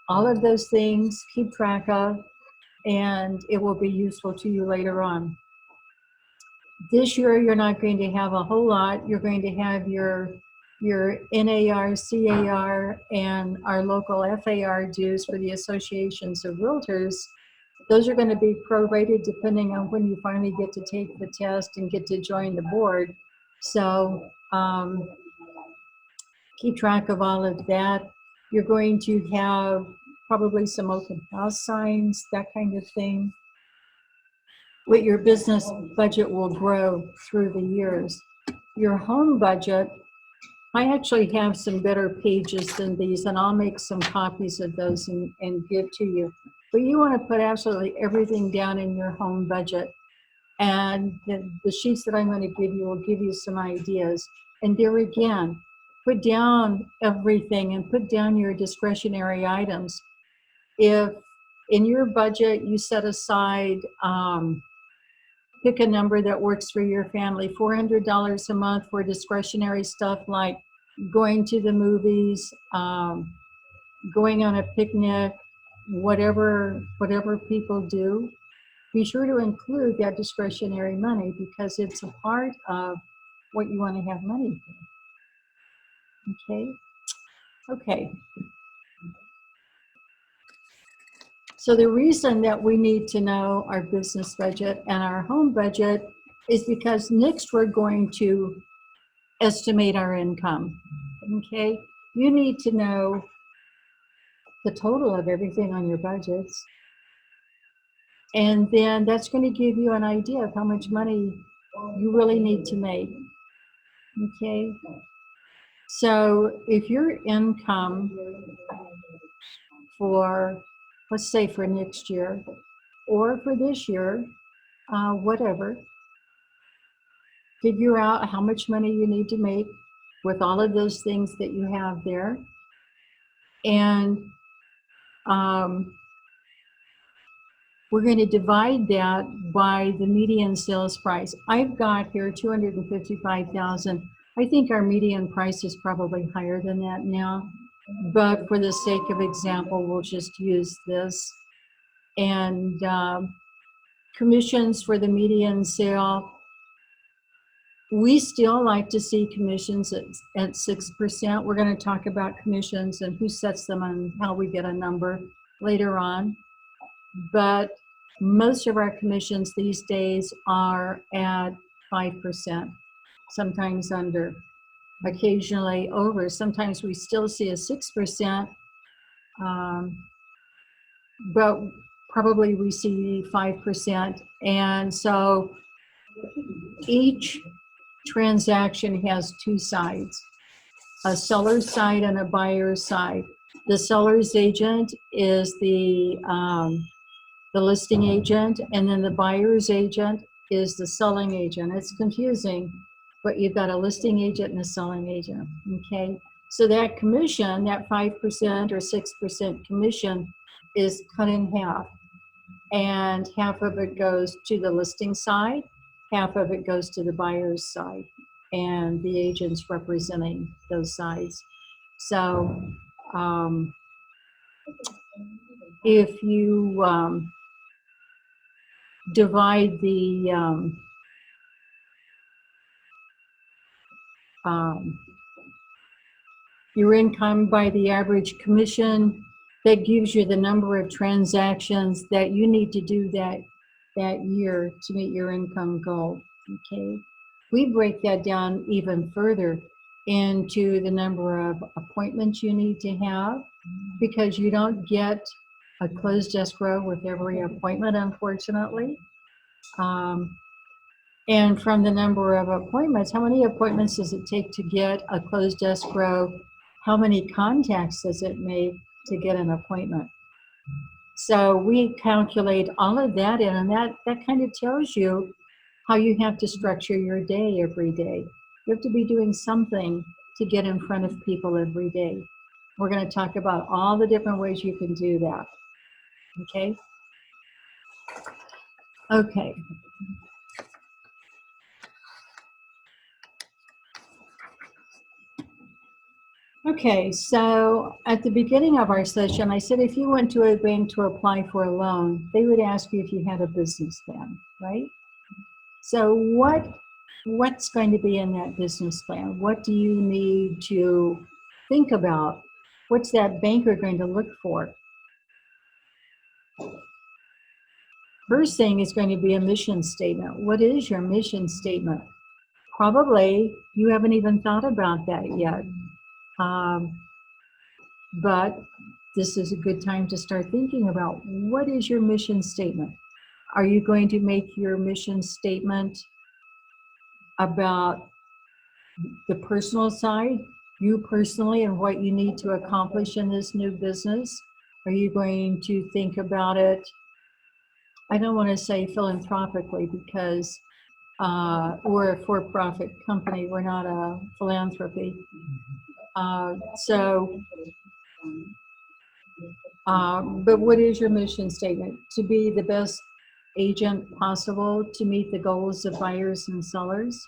all of those things, keep track of, and it will be useful to you later on. This year, you're not going to have a whole lot. You're going to have your NAR, CAR, and our local FAR dues for the associations of realtors. Those are going to be prorated depending on when you finally get to take the test and get to join the board. So keep track of all of that. You're going to have probably some open house signs, that kind of thing. What your business budget will grow through the years. Your home budget, I actually have some better pages than these, and I'll make some copies of those and give to you. But you want to put absolutely everything down in your home budget. And the sheets that I'm going to give you will give you some ideas. And there again, put down everything and put down your discretionary items. If in your budget you set aside, pick a number that works for your family, $400 a month for discretionary stuff like going to the movies, going on a picnic, whatever people do. Be sure to include that discretionary money because it's a part of what you want to have money for. Okay? Okay. So the reason that we need to know our business budget and our home budget is because next we're going to estimate our income. Okay? You need to know the total of everything on your budgets. And then that's going to give you an idea of how much money you really need to make. Okay? So if your income for, let's say for next year, or for this year, whatever, figure out how much money you need to make with all of those things that you have there. And we're going to divide that by the median sales price. I've got here 255,000. I think our median price is probably higher than that now, but for the sake of example, we'll just use this. And commissions for the median sale, we still like to see commissions at 6%. We're going to talk about commissions and who sets them and how we get a number later on. But most of our commissions these days are at 5%, sometimes under, occasionally over. Sometimes we still see a 6%, but probably we see 5%. And so each transaction has two sides, a seller's side and a buyer's side. The seller's agent is the listing agent, and then the buyer's agent is the selling agent. It's confusing, but you've got a listing agent and a selling agent, okay? So that commission, that 5% or 6% commission is cut in half, and half of it goes to the listing side, half of it goes to the buyer's side, and the agents representing those sides. So if you divide the your income by the average commission, that gives you the number of transactions that you need to do that year to meet your income goal. Okay, we break that down even further into the number of appointments you need to have, because you don't get a closed escrow with every appointment, unfortunately. And from the number of appointments, how many appointments does it take to get a closed escrow? How many contacts does it make to get an appointment? So we calculate all of that in, and that kind of tells you how you have to structure your day every day. You have to be doing something to get in front of people every day. We're going to talk about all the different ways you can do that. Okay? Okay. Okay, so at the beginning of our session, I said if you went to a bank to apply for a loan, they would ask you if you had a business plan, right? So what's going to be in that business plan? What do you need to think about? What's that banker going to look for? First thing is going to be a mission statement. What is your mission statement? Probably you haven't even thought about that yet. But this is a good time to start thinking about what is your mission statement? Are you going to make your mission statement about the personal side, you personally, and what you need to accomplish in this new business? Are you going to think about it? I don't want to say philanthropically because we're a for-profit company. We're not a philanthropy. But what is your mission statement? To be the best agent possible to meet the goals of buyers and sellers.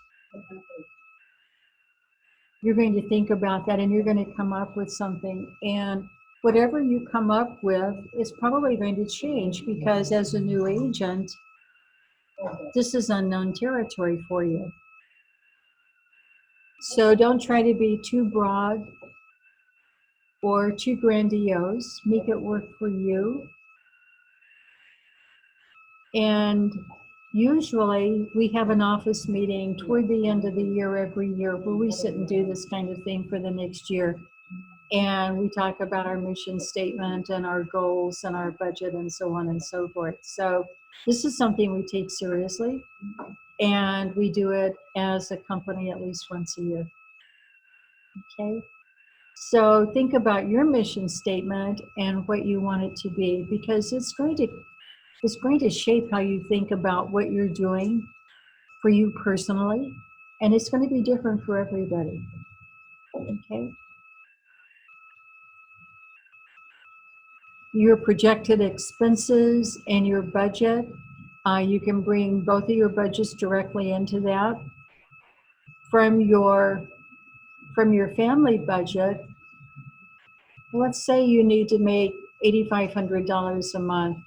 You're going to think about that and you're going to come up with something. And whatever you come up with is probably going to change because as a new agent, this is unknown territory for you. So don't try to be too broad or too grandiose. Make it work for you. And usually we have an office meeting toward the end of the year every year where we sit and do this kind of thing for the next year. And we talk about our mission statement and our goals and our budget and so on and so forth. So this is something we take seriously. And we do it as a company at least once a year. Okay. So think about your mission statement and what you want it to be, because it's going to shape how you think about what you're doing for you personally, and it's going to be different for everybody. Okay. Your projected expenses and your budget, you can bring both of your budgets directly into that. From your family budget, let's say you need to make $8,500 a month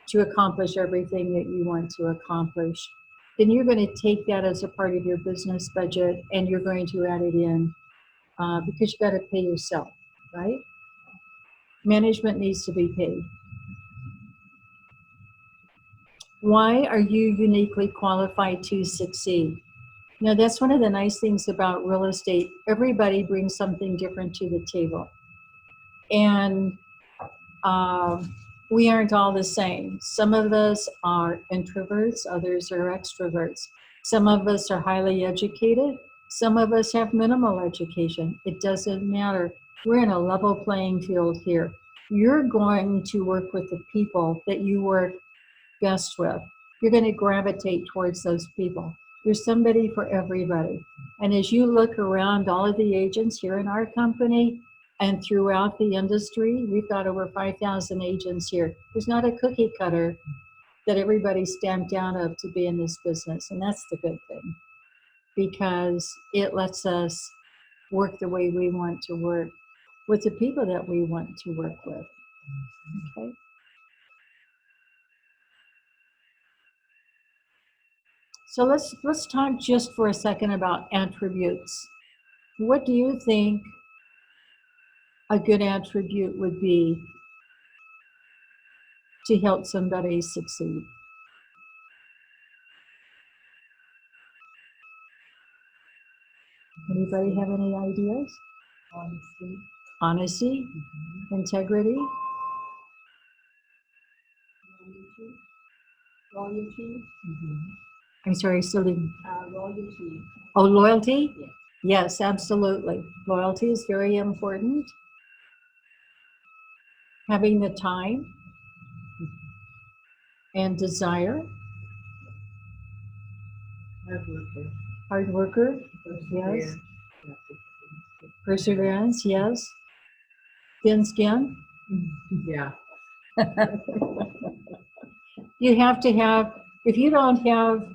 to accomplish everything that you want to accomplish. Then you're going to take that as a part of your business budget and you're going to add it in because you got to pay yourself, right? Management needs to be paid. Why are you uniquely qualified to succeed? You know, that's one of the nice things about real estate. Everybody brings something different to the table. And we aren't all the same. Some of us are introverts, others are extroverts. Some of us are highly educated. Some of us have minimal education. It doesn't matter. We're in a level playing field here. You're going to work with the people that you work best with. You're going to gravitate towards those people. There's somebody for everybody. And as you look around all of the agents here in our company and throughout the industry, we've got over 5,000 agents here. There's not a cookie cutter that everybody's stamped down of to be in this business. And that's the good thing, because it lets us work the way we want to work with the people that we want to work with. Okay. So let's talk just for a second about attributes. What do you think a good attribute would be to help somebody succeed? Anybody have any ideas? Honesty. Honesty, integrity, Loyalty. I'm sorry, still didn't. Loyalty. Oh, loyalty? Yeah. Yes, absolutely. Loyalty is very important. Having the time and desire. Hard worker, yes. Perseverance, yes. Thin skin. Yeah. You have to have, if you don't have,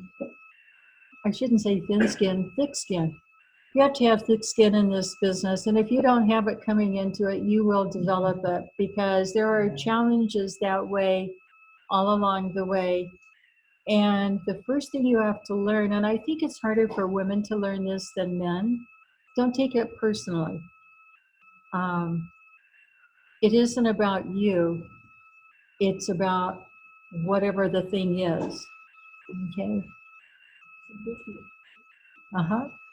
I shouldn't say thin skin, thick skin. You have to have thick skin in this business. And if you don't have it coming into it, you will develop it, because there are challenges that way all along the way. And the first thing you have to learn, and I think it's harder for women to learn this than men, don't take it personally. It isn't about you. It's about whatever the thing is. Okay.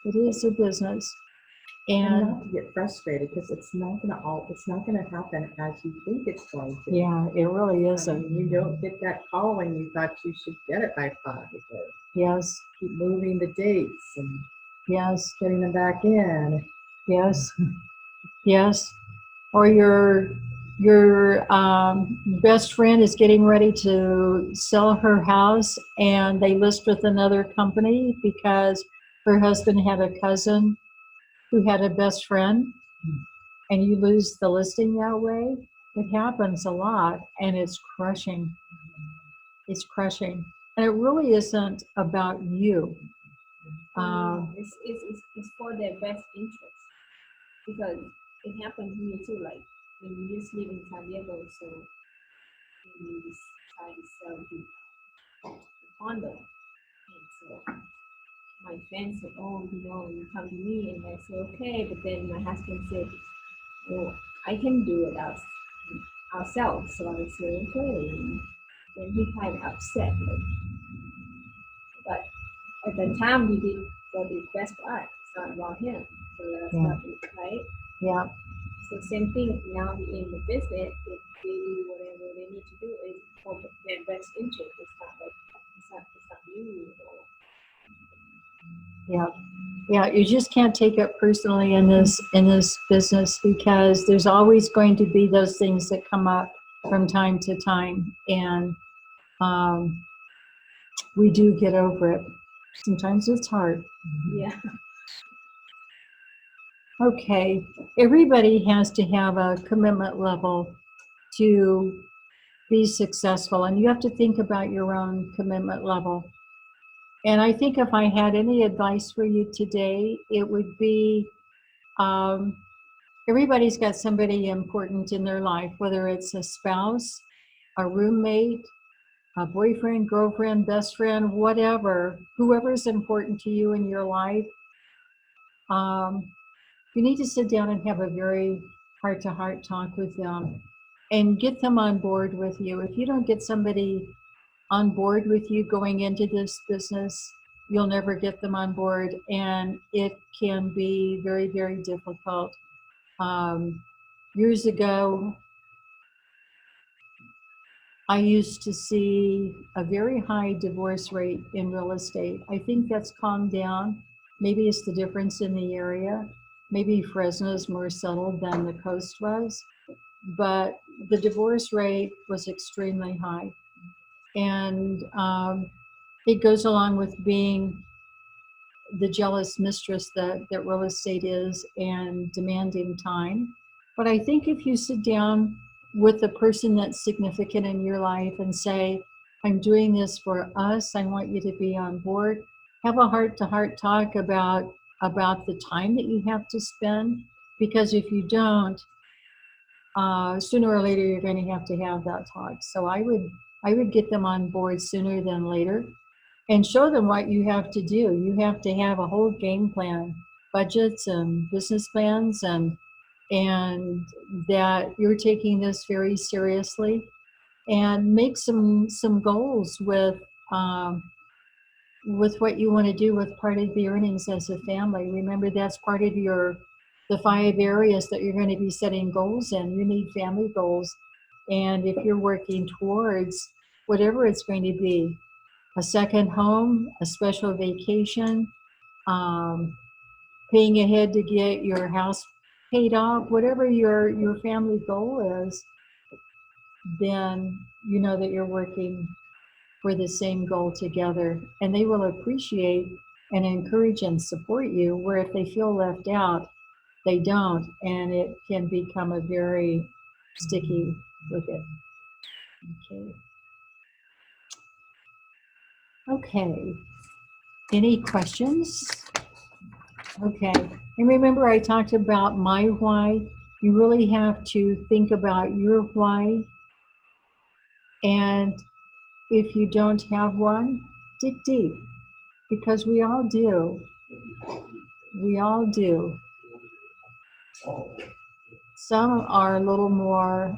It is a business. And And not to get frustrated because it's not gonna happen as you think it's going to. yeah, it really I isn't. mean, you don't get that call when you thought you should get it by 5. Yes, Keep moving the dates and yes, getting them back in. yes, yes. Or your best friend is getting ready to sell her house and they list with another company because her husband had a cousin who had a best friend, and you lose the listing that way. It happens a lot, and it's crushing. It's crushing. And it really isn't about you. It's for their best interest because it happened to me too. Like when you just live in San Diego, so you decide to sell the condo, and so my friend said, "Oh, you come to me," and I said, "Okay," but then my husband said, "Oh, I can do it ourselves." So I said, "Okay." And then he kind of upset, but at the time we did what is best for us. It's not about him. So that's Yeah. not it, right? Yeah, So same thing now in the business, if they do whatever they need to do is for their best interest. It's not like it's not you or yeah, yeah. You just can't take it personally in this business because there's always going to be those things that come up from time to time, and um, we do get over it. Sometimes it's hard. yeah. Okay, everybody has to have a commitment level to be successful, and you have to think about your own commitment level. And I think if I had any advice for you today, it would be um, everybody's got somebody important in their life, whether it's a spouse, a roommate, a boyfriend, girlfriend, best friend, whatever, whoever is important to you in your life. You need to sit down and have a very heart to heart talk with them and get them on board with you. If you don't get somebody on board with you going into this business, you'll never get them on board, and it can be very, very difficult. Years ago, I used to see a very high divorce rate in real estate. I think that's calmed down. Maybe it's the difference in the area. Maybe Fresno is more settled than the coast was, but the divorce rate was extremely high. And it goes along with being the jealous mistress that real estate is and demanding time. But I think if you sit down with the person that's significant in your life and say, I'm doing this for us, I want you to be on board, have a heart to heart talk about the time that you have to spend. Because if you don't, sooner or later you're going to have that talk. So I would get them on board sooner than later and show them what you have to do. You have to have a whole game plan, budgets and business plans, and that you're taking this very seriously, and make some goals with what you want to do with part of the earnings as a family. Remember, that's part of the 5 areas that you're going to be setting goals in. You need family goals, and if you're working towards whatever it's going to be, a second home, a special vacation, um, paying ahead to get your house paid off, whatever your family goal is, then you know that you're working for the same goal together. And they will appreciate and encourage and support you, where if they feel left out, they don't. And it can become a very sticky wicket. Okay. Okay. Any questions? Okay. And remember, I talked about my why. You really have to think about your why. And if you don't have one, dig deep, because we all do. We all do. Some are a little more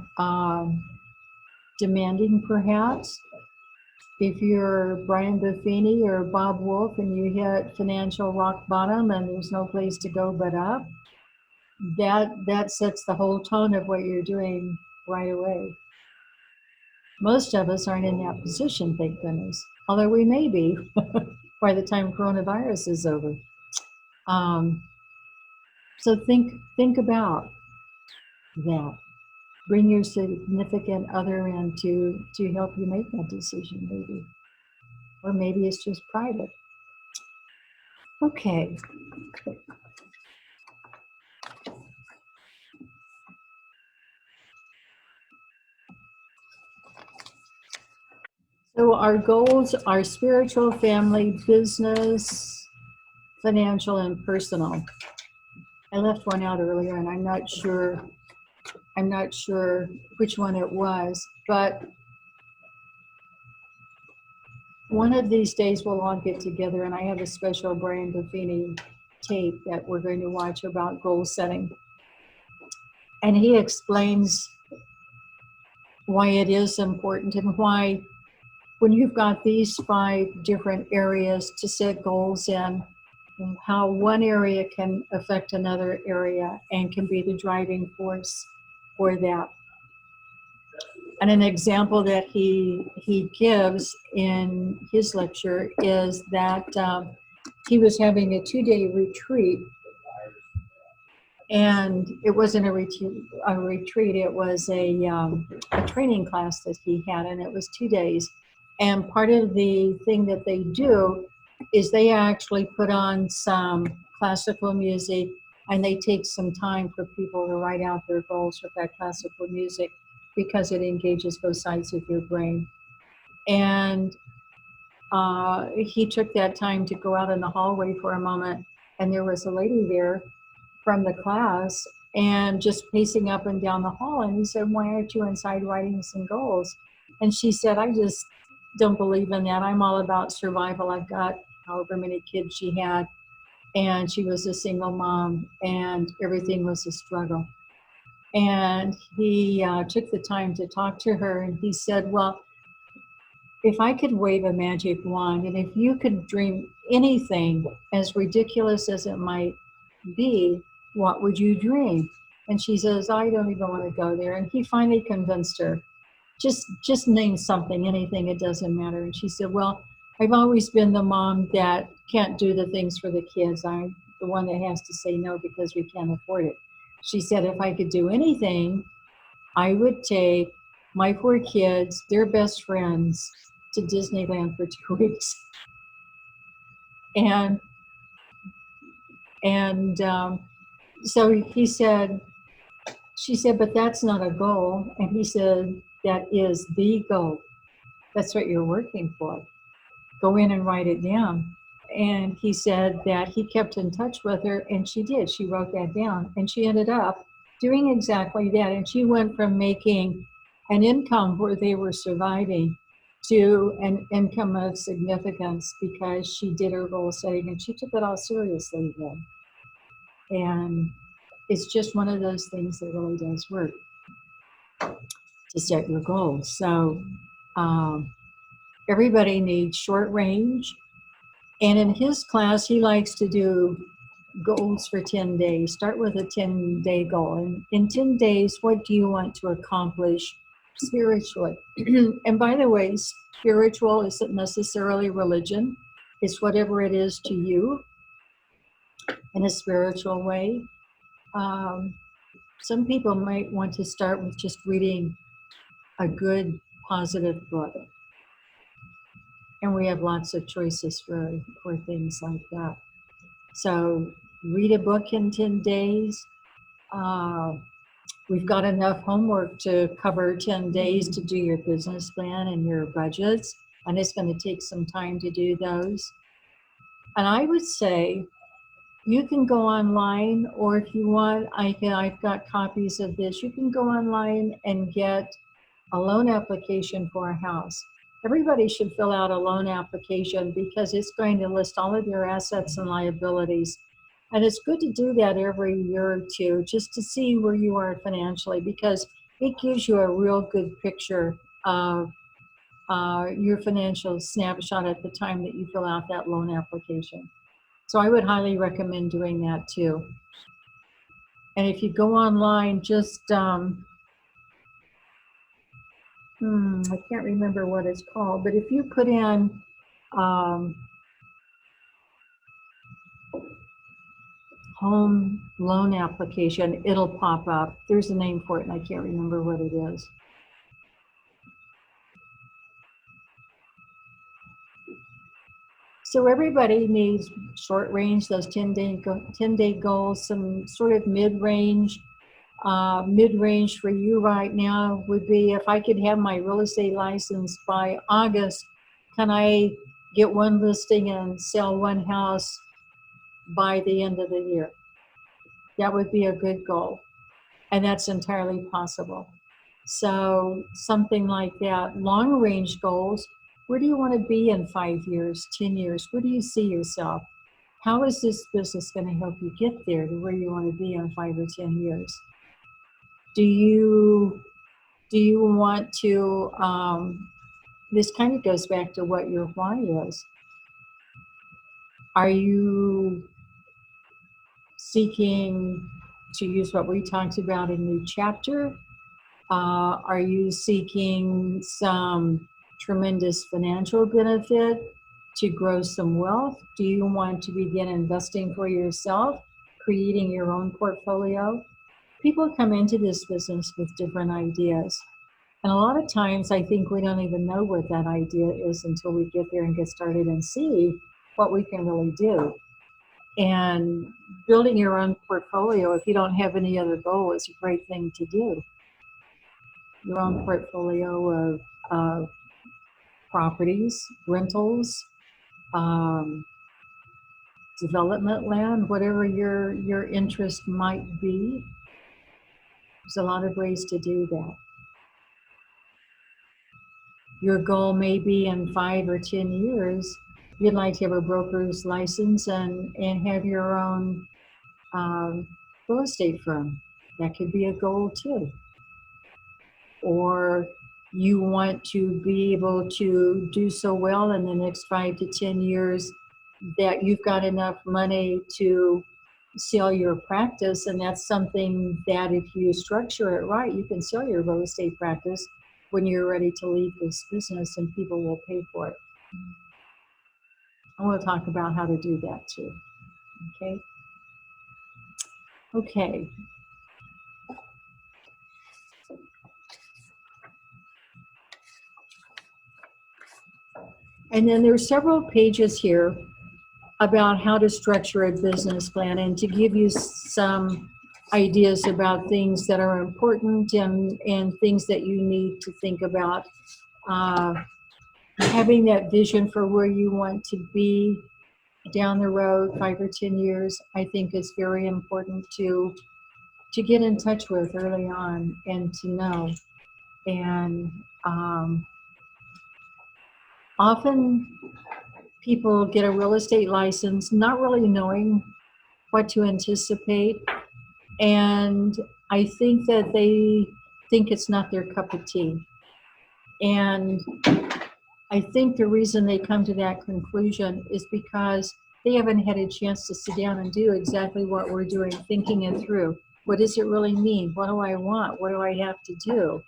demanding, perhaps. if you're Brian Buffini or Bob Wolf and you hit financial rock bottom and there's no place to go but up, that sets the whole tone of what you're doing right away. Most of us aren't in that position, thank goodness. Although we may be by the time coronavirus is over. So think about that. Bring your significant other in to help you make that decision, maybe. Or maybe it's just private. Okay. So our goals are spiritual, family, business, financial, and personal. I left one out earlier and I'm not sure which one it was, but one of these days we'll all get together and I have a special Brian Buffini tape that we're going to watch about goal setting. And he explains why it is important and why when you've got these 5 different areas to set goals in, how one area can affect another area and can be the driving force for that. And an example that he gives in his lecture is that he was having a 2-day retreat, and it wasn't a retreat. It was a training class that he had, and it was 2 days. And part of the thing that they do is they actually put on some classical music, and they take some time for people to write out their goals with that classical music because it engages both sides of your brain. And he took that time to go out in the hallway for a moment, and there was a lady there from the class and just pacing up and down the hall. And he said, "Why aren't you inside writing some goals?" And she said, "I just don't believe in that. I'm all about survival. I've got however many kids she had, and she was a single mom, and everything was a struggle." And he took the time to talk to her, and he said, "Well, if I could wave a magic wand, and if you could dream anything, as ridiculous as it might be, what would you dream?" And she says, "I don't even want to go there." And he finally convinced her, just name something, anything, it doesn't matter. And she said, "Well, I've always been the mom that can't do the things for the kids. I'm the one that has to say no because we can't afford it." She said, "If I could do anything, I would take my 4 kids, their best friends, to Disneyland for 2 weeks." And so she said, "But that's not a goal." And he said, "That is the goal. That's what you're working for. Go in and write it down." And he said that he kept in touch with her, and she did. She wrote that down, and she ended up doing exactly that. And she went from making an income where they were surviving to an income of significance because she did her goal setting and she took it all seriously then. And it's just one of those things that really does work to set your goals. So everybody needs short range. And in his class, he likes to do goals for 10 days. Start with a 10-day goal. And in 10 days, what do you want to accomplish spiritually? And by the way, spiritual isn't necessarily religion. It's whatever it is to you in a spiritual way. Some people might want to start with just reading a good, positive book. And we have lots of choices for things like that. So read a book in 10 days. We've got enough homework to cover 10 days to do your business plan and your budgets. And it's going to take some time to do those. And I would say you can go online, or if you want, I've got copies of this. You can go online and get a loan application for a house. Everybody should fill out a loan application because it's going to list all of your assets and liabilities. And it's good to do that every year or two just to see where you are financially, because it gives you a real good picture of your financial snapshot at the time that you fill out that loan application. So I would highly recommend doing that too. And if you go online, just, I can't remember what it's called, but if you put in home loan application, it'll pop up. There's a name for it, and I can't remember what it is. So everybody needs short range, those 10-day goals, some sort of mid-range. Mid-range for you right now would be, if I could have my real estate license by August, can I get one listing and sell one house by the end of the year? That would be a good goal. And that's entirely possible. So something like that. Long range goals, where do you want to be in 5 years, 10 years? Where do you see yourself? How is this business going to help you get there to where you want to be in 5 or 10 years? Do you want to, this kind of goes back to what your why is. Are you seeking to use what we talked about in the chapter? Are you seeking some tremendous financial benefit to grow some wealth? Do you want to begin investing for yourself, creating your own portfolio? People come into this business with different ideas. And a lot of times I think we don't even know what that idea is until we get there and get started and see what we can really do. And building your own portfolio, if you don't have any other goal, is a great thing to do. Your own portfolio of properties, rentals, development land, whatever your interest might be. There's a lot of ways to do that. Your goal may be in 5 or 10 years, you'd like to have a broker's license and have your own real estate firm. That could be a goal too. Or you want to be able to do so well in the next 5 to 10 years that you've got enough money to sell your practice, and that's something that if you structure it right, you can sell your real estate practice when you're ready to leave this business, and people will pay for it. I want to talk about how to do that too. Okay. And then there's several pages here about how to structure a business plan and to give you some ideas about things that are important and things that you need to think about. Having that vision for where you want to be down the road, 5 or 10 years, I think is very important to get in touch with early on and to know. And often people get a real estate license not really knowing what to anticipate. And I think that they think it's not their cup of tea. And I think the reason they come to that conclusion is because they haven't had a chance to sit down and do exactly what we're doing, thinking it through. What does it really mean? What do I want? What do I have to do?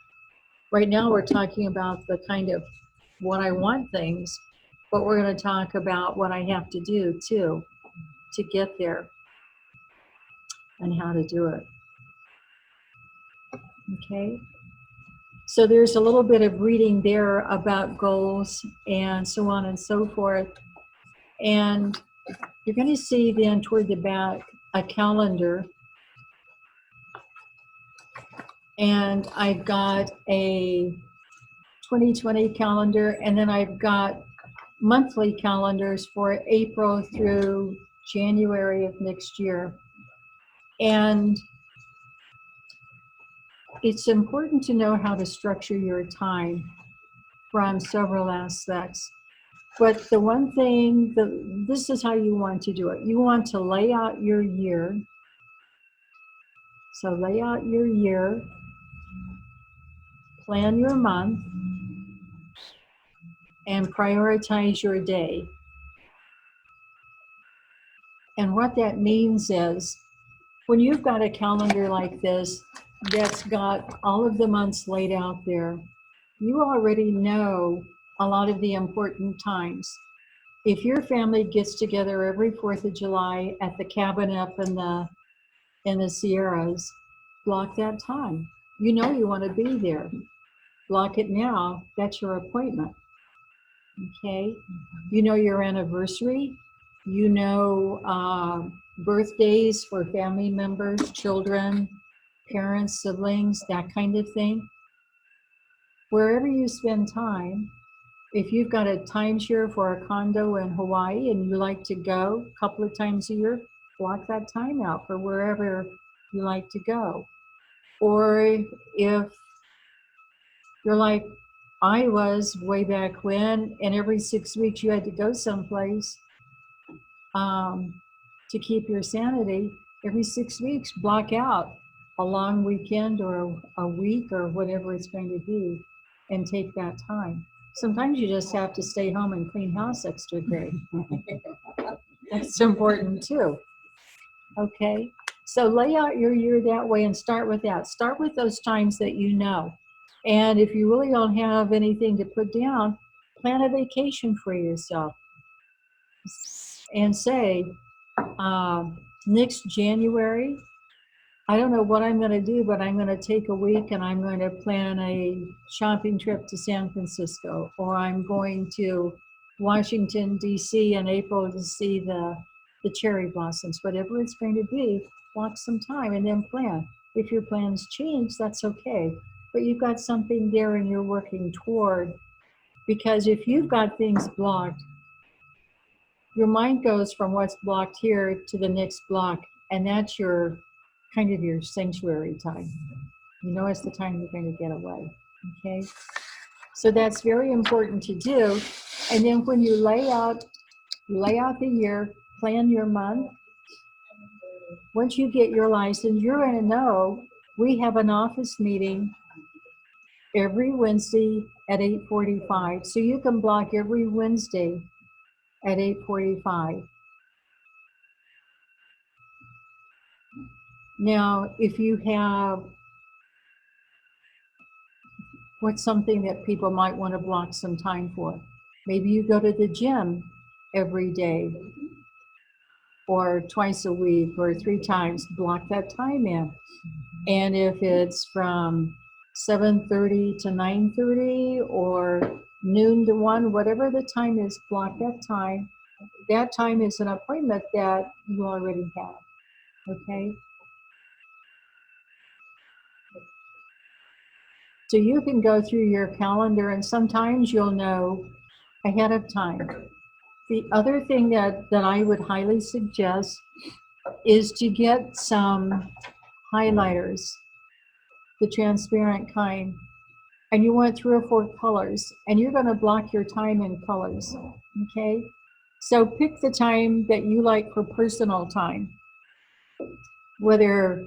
Right now we're talking about the kind of what I want things, but we're going to talk about what I have to do too to get there and how to do it. Okay. So there's a little bit of reading there about goals and so on and so forth. And you're going to see then toward the back a calendar. And I've got a 2020 calendar, and then I've got monthly calendars for April through January of next year. And it's important to know how to structure your time from several aspects. But the one thing, this is how you want to do it. You want to lay out your year. So lay out your year, plan your month, and prioritize your day. And what that means is when you've got a calendar like this that's got all of the months laid out there, you already know a lot of the important times. If your family gets together every 4th of July at the cabin up in the Sierras, block that time. You know you want to be there. Block it now. That's your appointment. Okay? You know your anniversary. You know birthdays for family members, children, parents, siblings, that kind of thing. Wherever you spend time, if you've got a timeshare for a condo in Hawaii and you like to go a couple of times a year, block that time out for wherever you like to go. Or if you're like I was way back when, and every 6 weeks you had to go someplace to keep your sanity, every 6 weeks, block out a long weekend or a week or whatever it's going to be and take that time. Sometimes you just have to stay home and clean house extra day. That's important too. Okay, so lay out your year that way and start with that. Start with those times that you know. And if you really don't have anything to put down, plan a vacation for yourself and say, next January, I don't know what I'm going to do, but I'm going to take a week and I'm going to plan a shopping trip to San Francisco, or I'm going to Washington, D.C. in April to see the cherry blossoms. Whatever it's going to be, block some time and then plan. If your plans change, that's okay. But you've got something there and you're working toward. Because if you've got things blocked, your mind goes from what's blocked here to the next block, and that's your kind of your sanctuary time. You know, it's the time you're going to get away. Okay, so that's very important to do. And then when you lay out the year, plan your month. Once you get your license, you're going to know we have an office meeting every Wednesday at 8:45. So you can block every Wednesday at 8:45. Now, if you have, what's something that people might want to block some time for? Maybe you go to the gym every day or twice a week or 3 times, block that time in. And if it's from 7:30 to 9:30 or noon to 1, whatever the time is, block that time. That time is an appointment that you already have, okay? So you can go through your calendar and sometimes you'll know ahead of time. The other thing that I would highly suggest is to get some highlighters, the transparent kind, and you want 3 or 4 colors, and you're going to block your time in colors, okay? So pick the time that you like for personal time, whether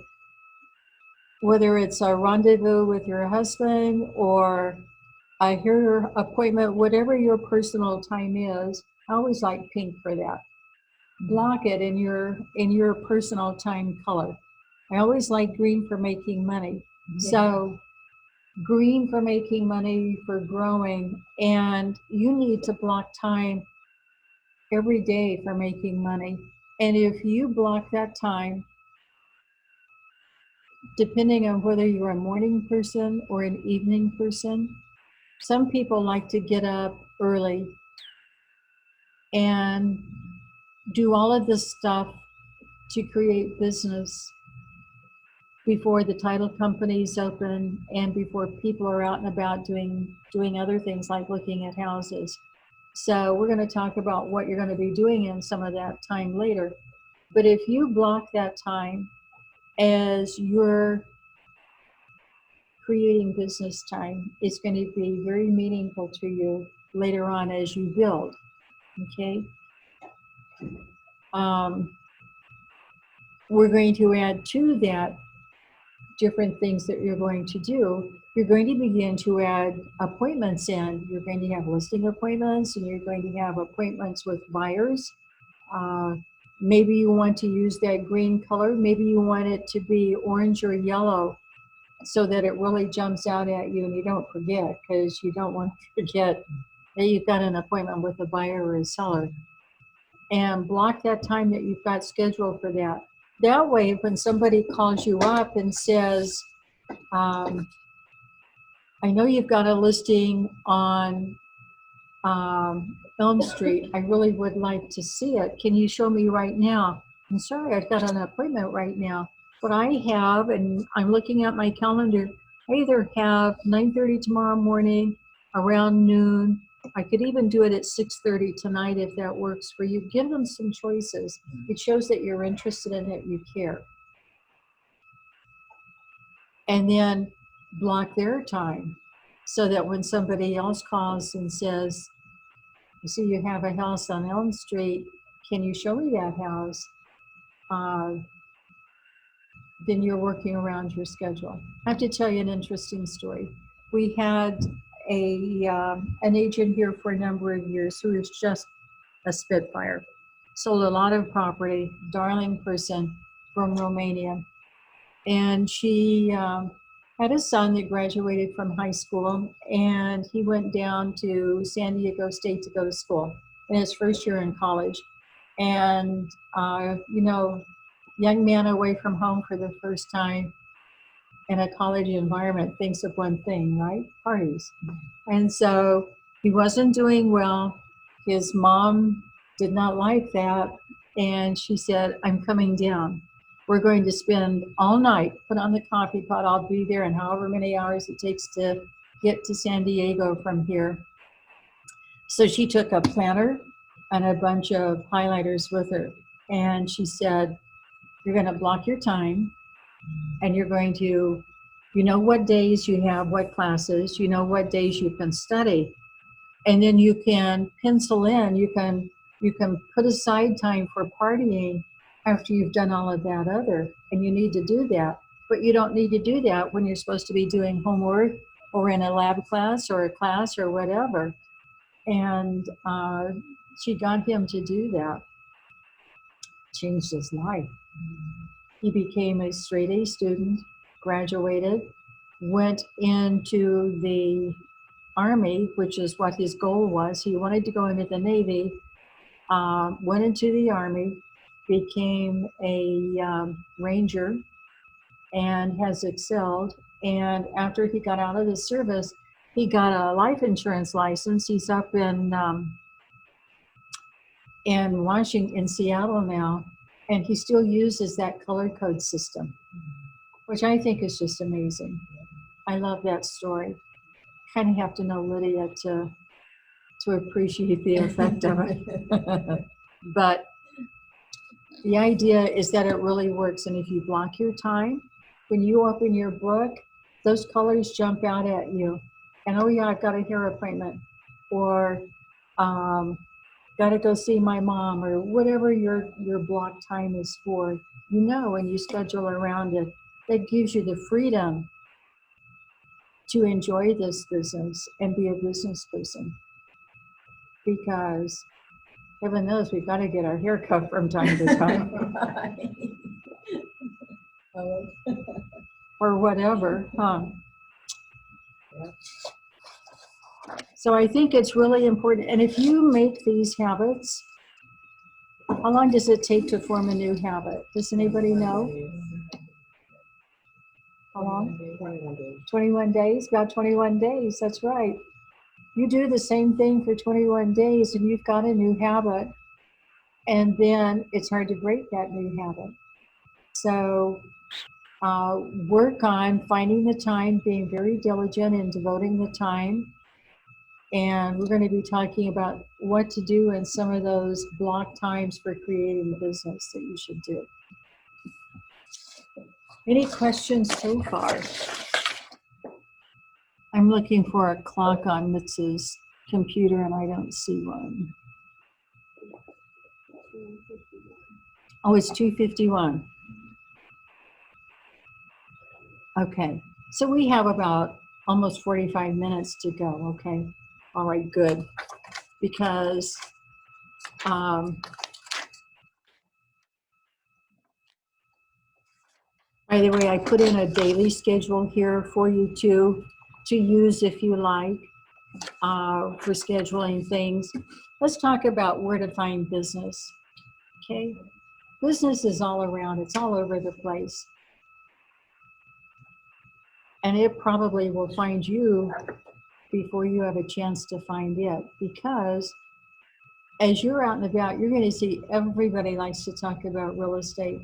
it's a rendezvous with your husband or a hair appointment, whatever your personal time is. I always like pink for that. Block it in your personal time color. I always like green for making money. Yeah. So green for making money, for growing, and you need to block time every day for making money. And if you block that time, depending on whether you're a morning person or an evening person, some people like to get up early and do all of this stuff to create business before the title companies open and before people are out and about doing other things like looking at houses. So we're going to talk about what you're going to be doing in some of that time later. But if you block that time as you're creating business time, it's going to be very meaningful to you later on as you build, okay? We're going to add to that different things that you're going to do, you're going to begin to add appointments in. You're going to have listing appointments, and you're going to have appointments with buyers. Maybe you want to use that green color. Maybe you want it to be orange or yellow so that it really jumps out at you and you don't forget, because you don't want to forget that you've got an appointment with a buyer or a seller. And block that time that you've got scheduled for that. That way, when somebody calls you up and says, I know you've got a listing on Elm Street. I really would like to see it. Can you show me right now? I'm sorry, I've got an appointment right now. What I have, and I'm looking at my calendar, I either have 9:30 tomorrow morning, around noon. I could even do it at 6:30 tonight if that works for you. Give them some choices. It shows that you're interested in it, you care. And then block their time so that when somebody else calls and says, I see you have a house on Elm Street, can you show me that house? Then you're working around your schedule. I have to tell you an interesting story. We had an agent here for a number of years who was just a spitfire. Sold a lot of property, darling person from Romania. And she had a son that graduated from high school, and he went down to San Diego State to go to school in his first year in college. And, young man away from home for the first time in a college environment thinks of one thing, right? Parties. And so he wasn't doing well. His mom did not like that. And she said, I'm coming down. We're going to spend all night, put on the coffee pot. I'll be there in however many hours it takes to get to San Diego from here. So she took a planner and a bunch of highlighters with her. And she said, you're going to block your time, and you're going to, what days you have what classes, what days you can study. And then you can pencil in, you can put aside time for partying after you've done all of that other, and you need to do that. But you don't need to do that when you're supposed to be doing homework or in a lab class or a class or whatever. And she got him to do that. Changed his life. He became a straight A student, graduated, went into the Army, which is what his goal was. He wanted to go into the Navy, went into the Army, became a Ranger, and has excelled. And after he got out of the service, he got a life insurance license. He's up in Seattle now, and he still uses that color code system, which I think is just amazing. I love that story. Kind of have to know Lydia to appreciate the effect of it. But the idea is that it really works. And if you block your time, when you open your book, those colors jump out at you. And oh yeah, I've got a hair appointment, or got to go see my mom, or whatever your block time is for, and you schedule around it. That gives you the freedom to enjoy this business and be a business person. Because heaven knows we've got to get our hair cut from time to time. Or whatever, huh? So I think it's really important. And if you make these habits, how long does it take to form a new habit? Does anybody know? How long? 21 days. 21 days, about 21 days, that's right. You do the same thing for 21 days and you've got a new habit, and then it's hard to break that new habit. So work on finding the time, being very diligent and devoting the time. And we're going to be talking about what to do in some of those block times for creating the business that you should do. Any questions so far? I'm looking for a clock on Mitz's computer and I don't see one. Oh, it's 2:51. Okay, so we have about almost 45 minutes to go, okay? All right, good. Because um, by the way, I put in a daily schedule here for you to use if you like for scheduling things. Let's talk about where to find business, okay? Business is all around, it's all over the place. And it probably will find you before you have a chance to find it, because as you're out and about, you're going to see everybody likes to talk about real estate.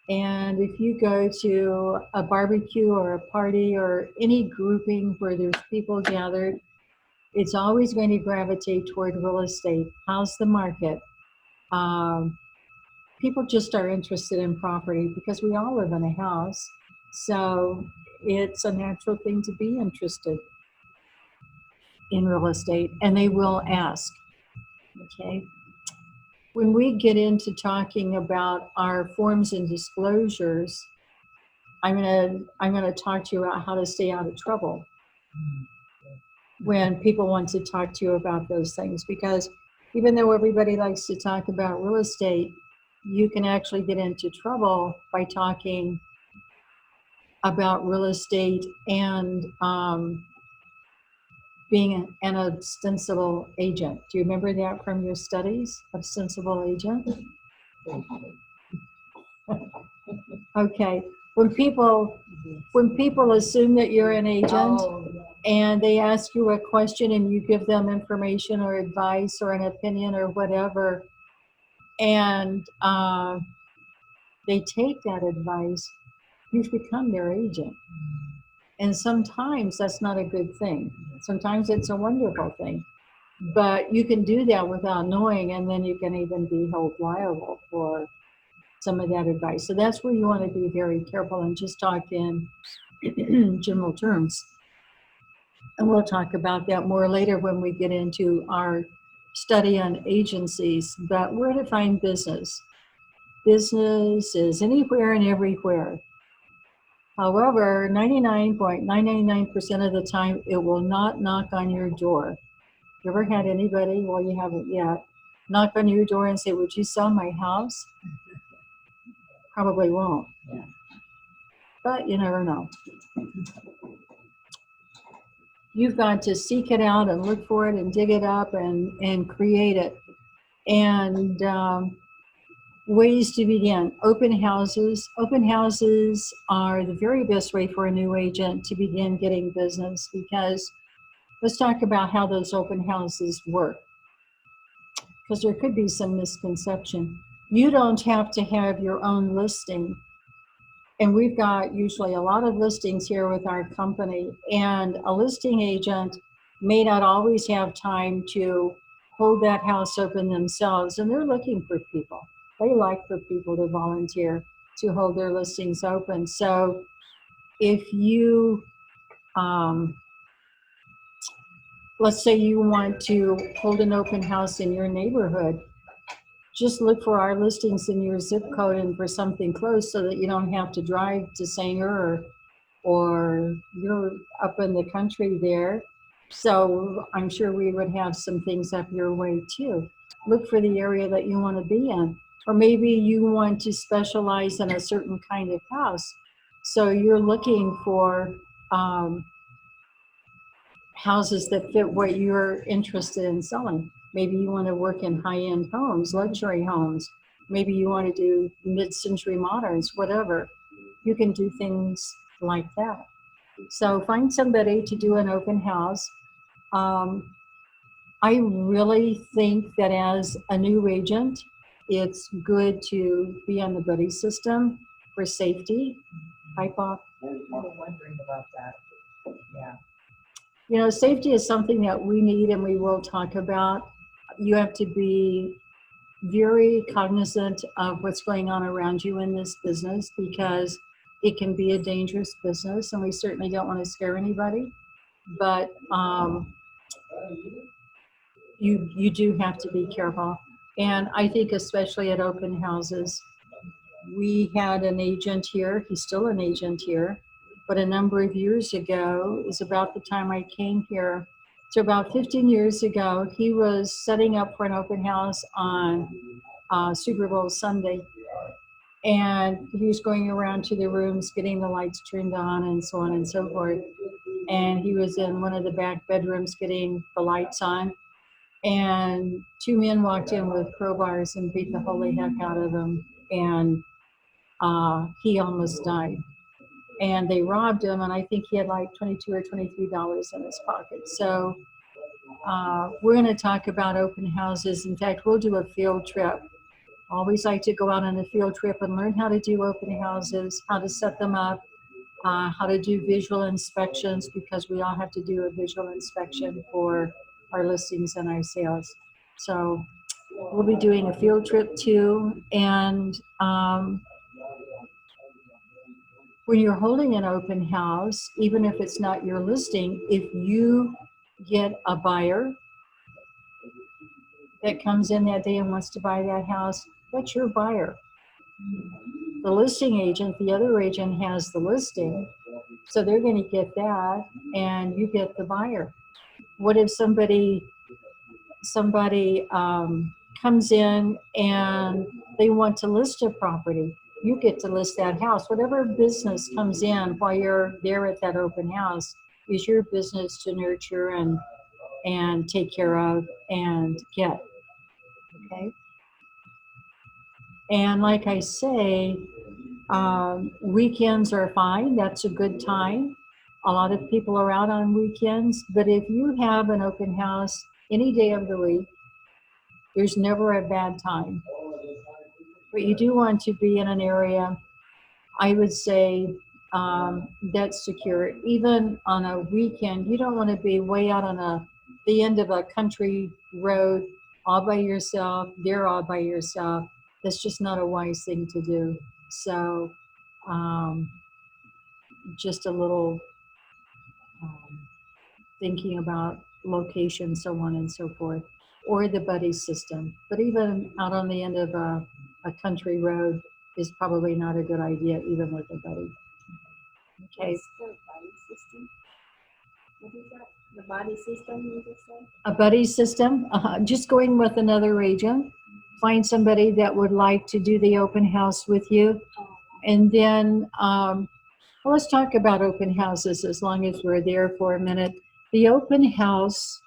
And if you go to a barbecue or a party or any grouping where there's people gathered, it's always going to gravitate toward real estate. How's the market? Um, People just are interested in property because we all live in a house. So it's a natural thing to be interested in real estate, and they will ask. Okay. When we get into talking about our forms and disclosures, I'm gonna talk to you about how to stay out of trouble when people want to talk to you about those things, because even though everybody likes to talk about real estate, you can actually get into trouble by talking about real estate and being an ostensible agent. Do you remember that from your studies, ostensible agent? Okay, when people assume that you're an agent and they ask you a question and you give them information or advice or an opinion or whatever, and they take that advice, you've become their agent. And sometimes that's not a good thing. Sometimes it's a wonderful thing. But you can do that without knowing, and then you can even be held liable for some of that advice. So that's where you want to be very careful and just talk in general terms. And we'll talk about that more later when we get into our study on agencies. But where to find business? Business is anywhere and everywhere. However, 99.999% of the time, it will not knock on your door. You ever had anybody, well, you haven't yet, knock on your door and say, would you sell my house? Probably won't. Yeah. But you never know. You've got to seek it out and look for it and dig it up and create it. And ways to begin. Open houses. Open houses are the very best way for a new agent to begin getting business, because let's talk about how those open houses work, because there could be some misconception. You don't have to have your own listing. And we've got usually a lot of listings here with our company, and a listing agent may not always have time to hold that house open themselves, and they're looking for people. They like for people to volunteer to hold their listings open. So if you, let's say you want to hold an open house in your neighborhood, just look for our listings in your zip code and for something close, so that you don't have to drive to Sanger or you're up in the country there. So I'm sure we would have some things up your way too. Look for the area that you want to be in. Or maybe you want to specialize in a certain kind of house. So you're looking for houses that fit what you're interested in selling. Maybe you want to work in high-end homes, luxury homes. Maybe you want to do mid-century moderns, whatever. You can do things like that. So find somebody to do an open house. I really think that as a new agent, it's good to be on the buddy system for safety. Hi, Bob. I was wondering about that. Yeah. You know, safety is something that we need and we will talk about. You have to be very cognizant of what's going on around you in this business, because it can be a dangerous business, and we certainly don't want to scare anybody. But you do have to be careful. And I think especially at open houses, we had an agent here, he's still an agent here, but a number of years ago is about the time I came here. So about 15 years ago, he was setting up for an open house on Super Bowl Sunday. And he was going around to the rooms, getting the lights turned on and so on and so forth. And he was in one of the back bedrooms getting the lights on. And two men walked in with crowbars and beat the holy heck out of him. And he almost died. And they robbed him, and I think he had like $22 or $23 in his pocket. So we're going to talk about open houses. In fact, we'll do a field trip. I always like to go out on a field trip and learn how to do open houses, how to set them up, how to do visual inspections, because we all have to do a visual inspection for our listings and our sales. So we'll be doing a field trip too. And when you're holding an open house, even if it's not your listing, if you get a buyer that comes in that day and wants to buy that house, that's your buyer. The listing agent, the other agent has the listing, so they're going to get that, and you get the buyer. What if somebody comes in and they want to list a property? You get to list that house. Whatever business comes in while you're there at that open house is your business to nurture and take care of and get. Okay. And like I say, weekends are fine. That's a good time. A lot of people are out on weekends, but if you have an open house any day of the week, there's never a bad time. But you do want to be in an area, I would say, that's secure. Even on a weekend, you don't want to be way out on the end of a country road all by yourself. They're all by yourself. That's just not a wise thing to do. So just a little thinking about location, so on and so forth, or the buddy system. But even out on the end of a country road is probably not a good idea, even with a buddy. Okay. What's the body system? What is that? The body system, you just said? A buddy system, just going with another agent. Find somebody that would like to do the open house with you. And then well, let's talk about open houses as long as we're there for a minute. The open house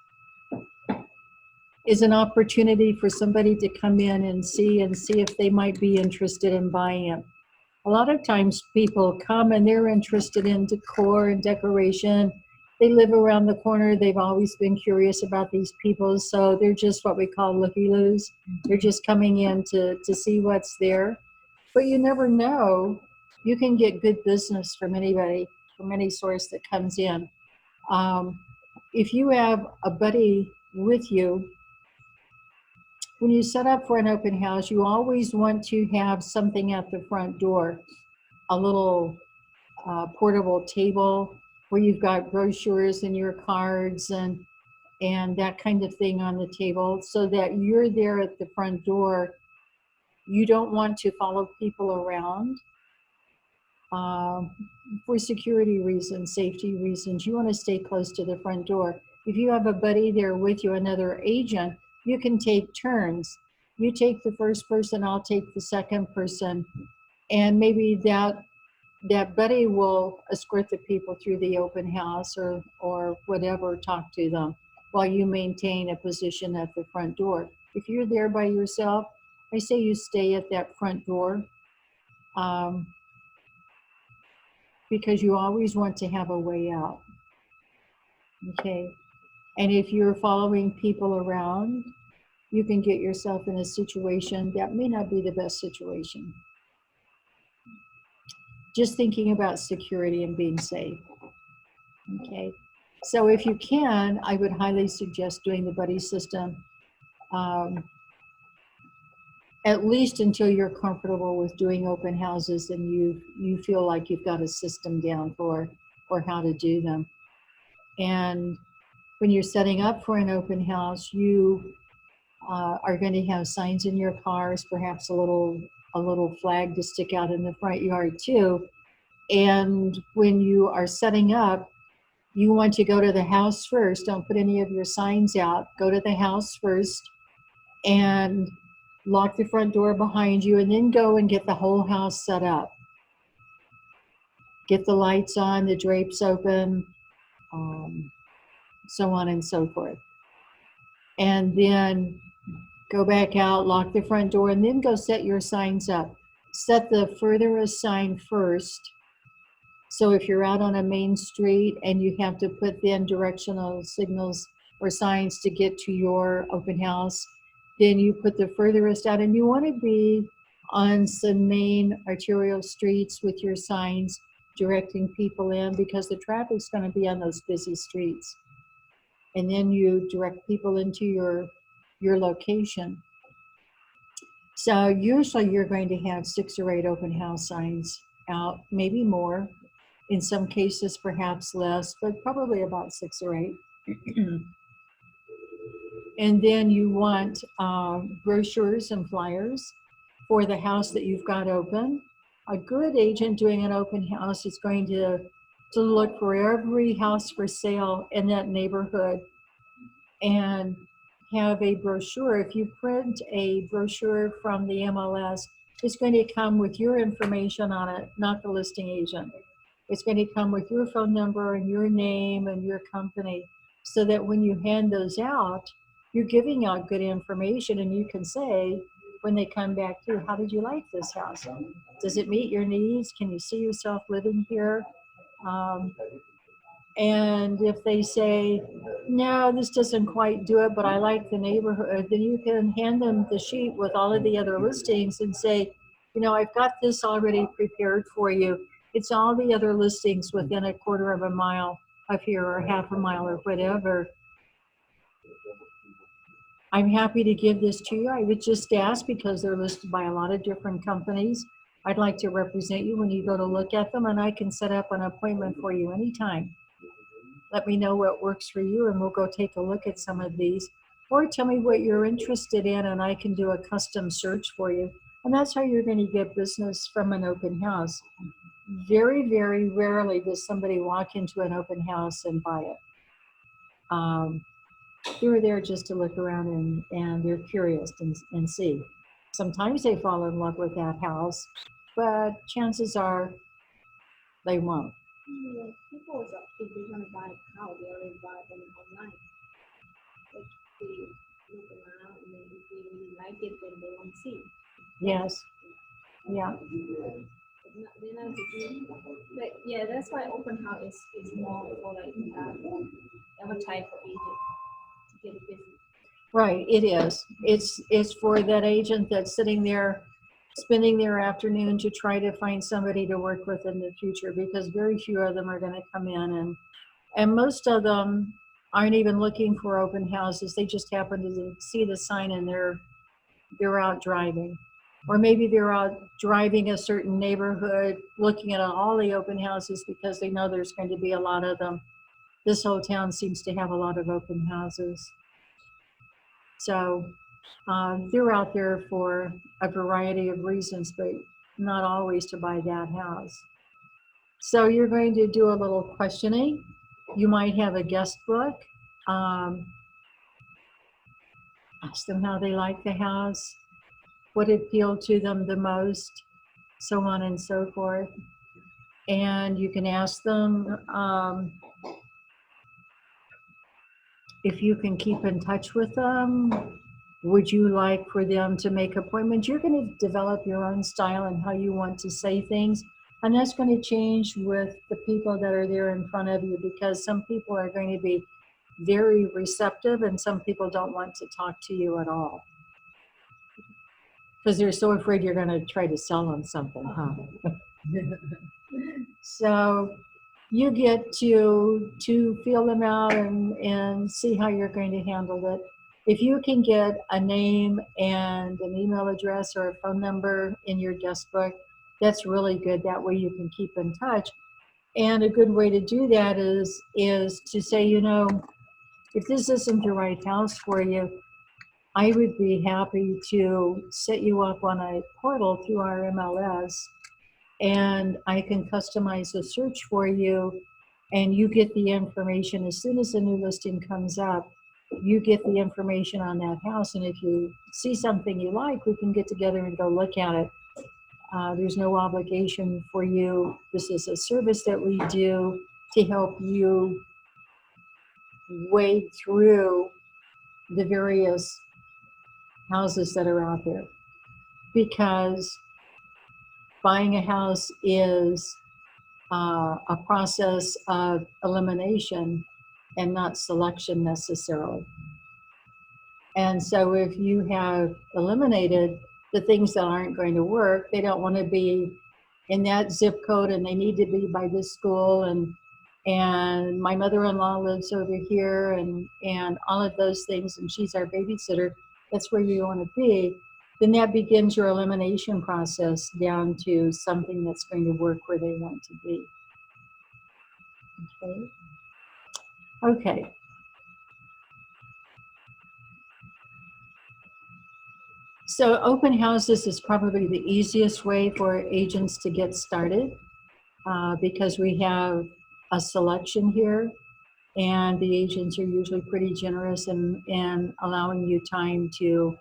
is an opportunity for somebody to come in and see if they might be interested in buying it. A lot of times people come and they're interested in decor and decoration. They live around the corner. They've always been curious about these people. So they're just what we call looky-loos. They're just coming in to see what's there. But you never know. You can get good business from anybody, from any source that comes in. If you have a buddy with you, when you set up for an open house, you always want to have something at the front door, a little portable table where you've got brochures and your cards and that kind of thing on the table, so that you're there at the front door. You don't want to follow people around for security reasons, safety reasons. You want to stay close to the front door. If you have a buddy there with you, another agent, you can take turns. You take the first person, I'll take the second person, and maybe that buddy will escort the people through the open house or whatever, talk to them while you maintain a position at the front door. If you're there by yourself, I say you stay at that front door, because you always want to have a way out. Okay. And if you're following people around, you can get yourself in a situation that may not be the best situation. Just thinking about security and being safe. Okay. So if you can, I would highly suggest doing the buddy system, at least until you're comfortable with doing open houses and you feel like you've got a system down for how to do them. And when you're setting up for an open house, you are going to have signs in your cars, perhaps a little flag to stick out in the front yard too. And when you are setting up, you want to go to the house first. Don't put any of your signs out. Go to the house first and lock the front door behind you, and then go and get the whole house set up. Get the lights on, the drapes open, so on and so forth. And then go back out, lock the front door, and then go set your signs up. Set the furthest sign first. So if you're out on a main street and you have to put in directional signals or signs to get to your open house, then you put the furthest out, and you want to be on some main arterial streets with your signs directing people in, because the traffic's going to be on those busy streets. And then you direct people into your location. So usually you're going to have 6 or 8 open house signs out, maybe more. In some cases, perhaps less, but probably about 6 or 8. And then you want brochures and flyers for the house that you've got open. A good agent doing an open house is going to look for every house for sale in that neighborhood and have a brochure. If you print a brochure from the MLS, it's going to come with your information on it, not the listing agent. It's going to come with your phone number and your name and your company, so that when you hand those out, you're giving out good information, and you can say, when they come back through, how did you like this house? Does it meet your needs? Can you see yourself living here? And if they say, no, this doesn't quite do it, but I like the neighborhood, then you can hand them the sheet with all of the other listings and say, I've got this already prepared for you. It's all the other listings within a quarter of a mile of here, or half a mile, or whatever. I'm happy to give this to you. I would just ask, because they're listed by a lot of different companies, I'd like to represent you when you go to look at them, and I can set up an appointment for you anytime. Let me know what works for you, and we'll go take a look at some of these. Or tell me what you're interested in, and I can do a custom search for you. And that's how you're going to get business from an open house. Very, very rarely does somebody walk into an open house and buy it. They're there just to look around, and they're curious and see. Sometimes they fall in love with that house, but chances are they won't. People, if they're going to buy a house, they already buy them online. Like, they look around, and then if they really like it, then they want to see. Yes. Yeah. They're not but yeah, that's why open house is more for like advertise for agent to get a business. Right, it is. It's for that agent that's sitting there spending their afternoon to try to find somebody to work with in the future, because very few of them are going to come in, and most of them aren't even looking for open houses. They just happen to see the sign, and they're out driving. Or maybe they're out driving a certain neighborhood, looking at all the open houses because they know there's going to be a lot of them. This whole town seems to have a lot of open houses. So they're out there for a variety of reasons, but not always to buy that house. So you're going to do a little questioning. You might have a guest book. Ask them how they like the house, what appealed to them the most, so on and so forth. And you can ask them if you can keep in touch with them. Would you like for them to make appointments? You're going to develop your own style and how you want to say things. And that's going to change with the people that are there in front of you, because some people are going to be very receptive and some people don't want to talk to you at all, because they're so afraid you're going to try to sell them something, huh? So you get to feel them out and see how you're going to handle it. If you can get a name and an email address or a phone number in your guest book, that's really good. That way you can keep in touch. And a good way to do that is to say, if this isn't the right house for you, I would be happy to set you up on a portal through our MLS, and I can customize a search for you, and you get the information as soon as the new listing comes up. You get the information on that house, and if you see something you like, we can get together and go look at it. There's no obligation for you. This is a service that we do to help you wade through the various houses that are out there, because buying a house is a process of elimination and not selection necessarily. And so if you have eliminated the things that aren't going to work, they don't want to be in that zip code and they need to be by this school, and my mother-in-law lives over here, and all of those things, and she's our babysitter, that's where you want to be, then that begins your elimination process down to something that's going to work where they want to be. Okay. So open houses is probably the easiest way for agents to get started, because we have a selection here, and the agents are usually pretty generous in allowing you time to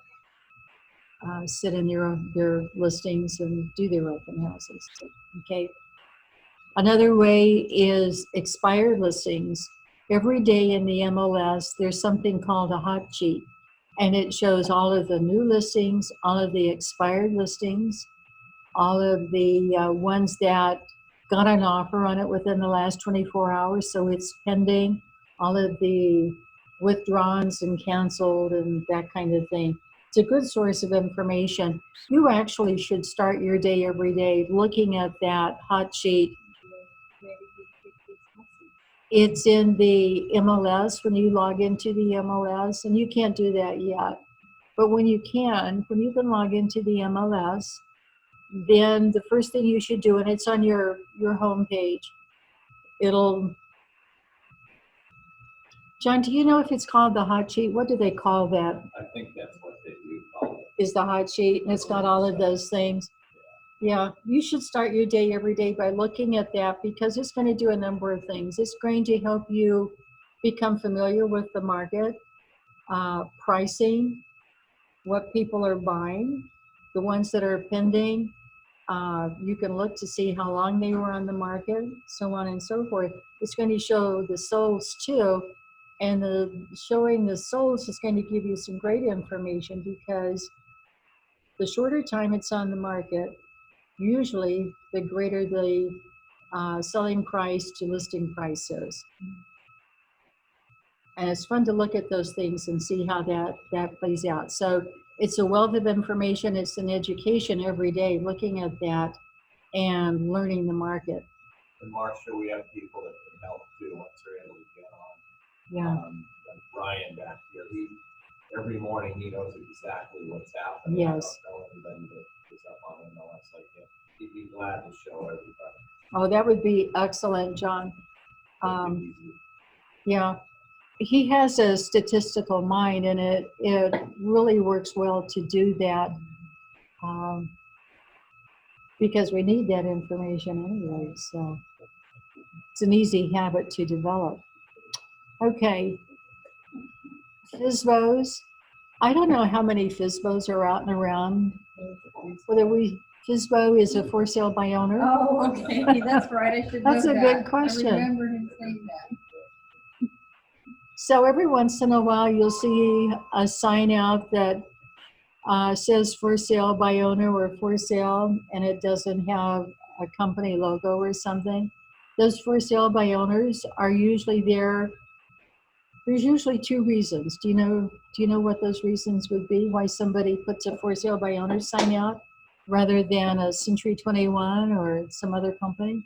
sit in their listings and do their open houses. Okay. Another way is expired listings. Every day in the MLS, there's something called a hot sheet, and it shows all of the new listings, all of the expired listings, all of the ones that got an offer on it within the last 24 hours, so it's pending, all of the withdrawns and canceled and that kind of thing. It's a good source of information. You actually should start your day every day looking at that hot sheet. It's in the MLS when you log into the MLS, and you can't do that yet. But when you can log into the MLS, then the first thing you should do, and it's on your home page, John, do you know if it's called the hot sheet? What do they call that? I think that's what they do call it. Is the hot sheet, and it's got all of those things. Yeah, you should start your day every day by looking at that, because it's going to do a number of things. It's going to help you become familiar with the market, pricing, what people are buying, the ones that are pending. You can look to see how long they were on the market, so on and so forth. It's going to show the solds too, and showing the solds is going to give you some great information, because the shorter time it's on the market, usually the greater the selling price to listing price is. And it's fun to look at those things and see how that plays out. So it's a wealth of information. It's an education every day, looking at that and learning the market. And Marsha, we have people that can help too once they're able to get on. Yeah. Like Brian back here, every morning he knows exactly what's happening. Yes. I don't know anybody that is up on MLS like him. He'd be glad to show everybody. Oh, that would be excellent, John. It'd be easy. Yeah. He has a statistical mind, and it really works well to do that, because we need that information anyway. So it's an easy habit to develop. Okay. FSBOs. I don't know how many FSBOs are out and around. Whether FSBO is a for sale by owner. Oh, okay, that's right, I should know that. That's a good question. I remember him saying that. So every once in a while, you'll see a sign out that says for sale by owner or for sale, and it doesn't have a company logo or something. Those for sale by owners are usually there. There's usually two reasons. Do you know what those reasons would be? Why somebody puts a for sale by owner sign out rather than a Century 21 or some other company?